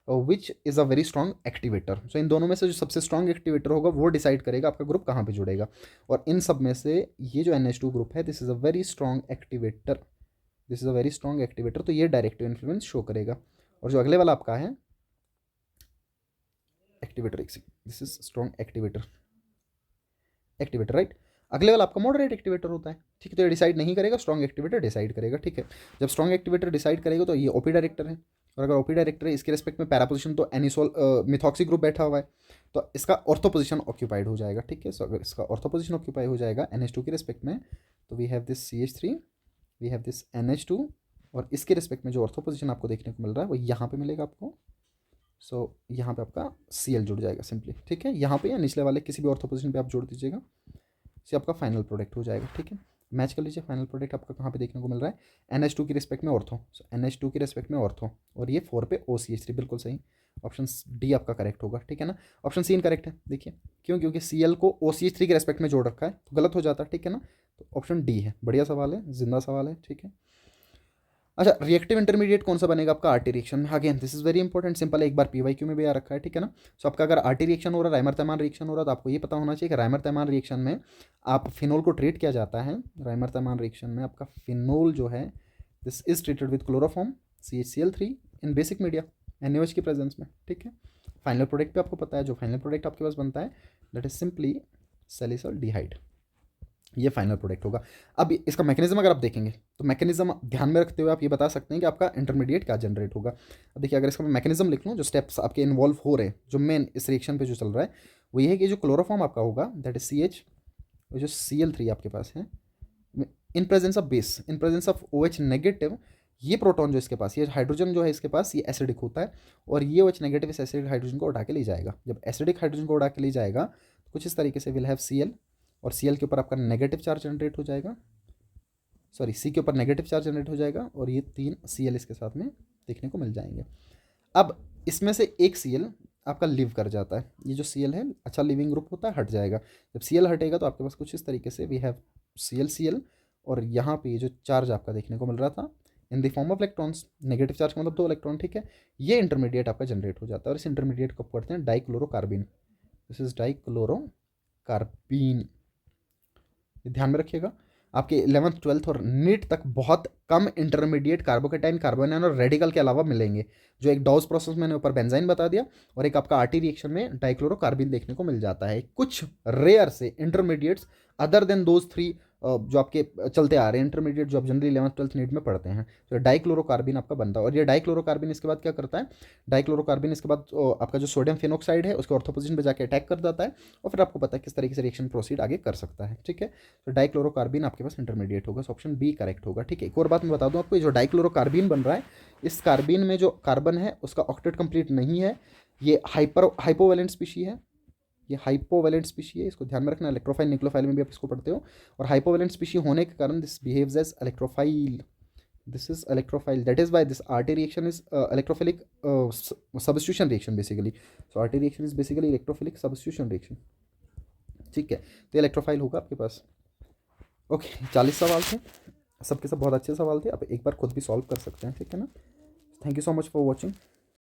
which is a very strong activator. So इन दोनों में से जो सबसे strong activator होगा वो decide करेगा आपका ग्रुप कहाँ पे जुड़ेगा। और इन सब में से ये जो NH2 ग्रुप है, this is a very strong activator, this is a very strong activator, तो ये डायरेक्टिव इन्फ्लुएंस शो करेगा। और जो अगले वाला आपका है activator, this is strong activator right. अगले वाला आपका मॉडरेट एक्टिवेटर होता है, ठीक है। तो ये डिसाइड नहीं करेगा, स्ट्रॉन्ग एक्टिवेटर डिसाइड करेगा, ठीक है। जब स्ट्रॉन्ग एक्टिवेटर डिसाइड करेगा तो ये OP डायरेक्टर है, और अगर OP डायरेक्टर है इसके रेस्पेक्ट में पैरा पोजिशन तो एनिसोल मिथॉक्सी ग्रुप बैठा हुआ है, तो इसका ऑर्थो पोजिशन ऑक्यूपाइड हो जाएगा, ठीक है। सो अगर इसका ऑर्थो पोजिशन ऑक्यूपाई हो जाएगा NH2 के रेस्पेक्ट में, तो we have this CH3, we have this NH2, और इसके रेस्पेक्ट में जो ऑर्थो पोजिशन आपको देखने को मिल रहा है वो यहाँ पे मिलेगा आपको। सो यहाँ पे आपका Cl जुड़ जाएगा सिंपली, ठीक है। यहाँ पे या निचले वाले किसी भी ऑर्थो पोजिशन पे आप जोड़ दीजिएगा, से आपका फाइनल प्रोडक्ट हो जाएगा, ठीक है। मैच कर लीजिए, फाइनल प्रोडक्ट आपका कहाँ पे देखने को मिल रहा है? NH2 की रिस्पेक्ट में ऑर्थो, NH2 की रिस्पेक्ट में ऑर्थो, और ये 4 पे OCH3, बिल्कुल सही। ऑप्शन डी आपका करेक्ट होगा, ठीक है ना। ऑप्शन सी इनकरेक्ट है, देखिए क्यों? क्योंकि Cl को OCH3 के रेस्पेक्ट में जोड़ रखा है, तो गलत हो जाता है, ठीक है ना। तो ऑप्शन डी है, बढ़िया सवाल है, जिंदा सवाल है, ठीक है। अच्छा, रिएक्टिव इंटरमीडिएट कौन सा बनेगा आपका RT रिएक्शन में? Again this is very important, simple है, एक बार PYQ में भी आ रखा है, ठीक है ना। सो आपका अगर RT रिएक्शन हो रहा है, राइमर तैमान रिएक्शन हो रहा है, तो आपको ये पता होना चाहिए कि राइमर तैमान रिएक्शन में आप फिनोल को ट्रीट किया जाता है। राइमर तैमान रिएक्शन में आपका फिनोल जो है, this is treated with chloroform CHCl3 in basic media, NaOH की प्रेजेंस में, ठीक है। फाइनल प्रोडक्ट भी आपको पता है, जो फाइनल प्रोडक्ट आपके पास बनता है दैट इज सिंपली सैलिसल्डिहाइड, ये फाइनल प्रोडक्ट होगा। अब इसका मैकेनिज्म अगर आप देखेंगे तो मैकेनिज्म ध्यान में रखते हुए आप ये बता सकते हैं कि आपका इंटरमीडिएट क्या जनरेट होगा। अब देखिए, अगर इसका मैं मैकेनिज्म लिख लूँ, जो स्टेप्स आपके इन्वॉल्व हो रहे हैं, जो मेन इस रिएक्शन पे जो चल रहा है वो ये है कि जो क्लोरोफॉर्म आपका होगा दैट इज CH, और जो Cl3 आपके पास है, in presence of base, in presence of OH negative, ये प्रोटॉन जो इसके पास, ये हाइड्रोजन जो है इसके पास, ये एसिडिक होता है, और ये OH नेगेटिव इस एसिडिक हाइड्रोजन को उठा के ले जाएगा। जब एसिडिक हाइड्रोजन को उठा के ले जाएगा तो कुछ इस तरीके से विल हैव Cl, और Cl के ऊपर आपका नेगेटिव चार्ज जनरेट हो जाएगा, सॉरी C के ऊपर नेगेटिव चार्ज जनरेट हो जाएगा, और ये 3 Cl इसके साथ में देखने को मिल जाएंगे। अब इसमें से एक Cl आपका लिव कर जाता है, ये जो Cl है अच्छा लिविंग ग्रुप होता है, हट जाएगा। जब Cl हटेगा तो आपके पास कुछ इस तरीके से वी हैव Cl, और यहाँ पे ये जो चार्ज आपका देखने को मिल रहा था in the form of electrons, negative charge का मतलब 2 इलेक्ट्रॉन, ठीक है, ये इंटरमीडिएट आपका जनरेट हो जाता है, और इस इंटरमीडिएट को करते हैं डाइक्लोरोकार्बिन। दिस इज डाइक्लोरोकार्बिन, ध्यान में रखिएगा। आपके 11th 12th और नीट तक बहुत कम इंटरमीडिएट कार्बोकेटाइन, कार्बोनाइन और रेडिकल के अलावा मिलेंगे। जो एक डॉस प्रोसेस मैंने ऊपर बेंजाइन बता दिया, और एक आपका आरटी रिएक्शन में डाइक्लोरोकार्बिन देखने को मिल जाता है। कुछ रेयर से इंटरमीडिएट्स अदर देन दोज 3 जो आपके चलते आ रहे हैं इंटरमीडिएट, जो आप जनरली 11th 12th नीट में पढ़ते हैं, तो डाइक्लोरोकार्बिन आपका बनता है। और ये डाइक्लोरोकार्बिन इसके बाद क्या करता है, डाइक्लोरोकार्बिन इसके बाद आपका जो सोडियम फिनॉक्साइड है उसके ऑर्थो पोजीशन पे जाके अटैक कर जाता है, और फिर आपको पता है किस तरीके से रिएक्शन प्रोसीड आगे कर सकता है, ठीक है। तो डाइक्लोरोकार्बिन आपके पास इंटरमीडिएट होगा, ऑप्शन बी करेक्ट होगा, ठीक है। एक और बात मैं बता दूं आपको, जो डाइक्लोरोकार्बिन बन रहा है, इस कार्बिन में जो कार्बन है उसका ऑक्टेट कंप्लीट नहीं है, ये हाइपोवैलेंट स्पीशी है, ये हाइपोवैलेंट स्पीशी है, इसको ध्यान में रखना। इलेक्ट्रोफाइल न्यूक्लियोफाइल में भी आप इसको पढ़ते हो, और हाइपोवैलेंट स्पीशी होने के कारण this behaves as electrophile, this is electrophile, that is why this RT reaction is electrophilic substitution reaction basically. So RT reaction is basically electrophilic substitution reaction, ठीक है। तो इलेक्ट्रोफाइल होगा आपके पास। ओके, 40 सवाल थे, सबके सब बहुत अच्छे सवाल थे, आप एक बार खुद भी सॉल्व कर सकते हैं, ठीक है ना। Thank you so much for watching.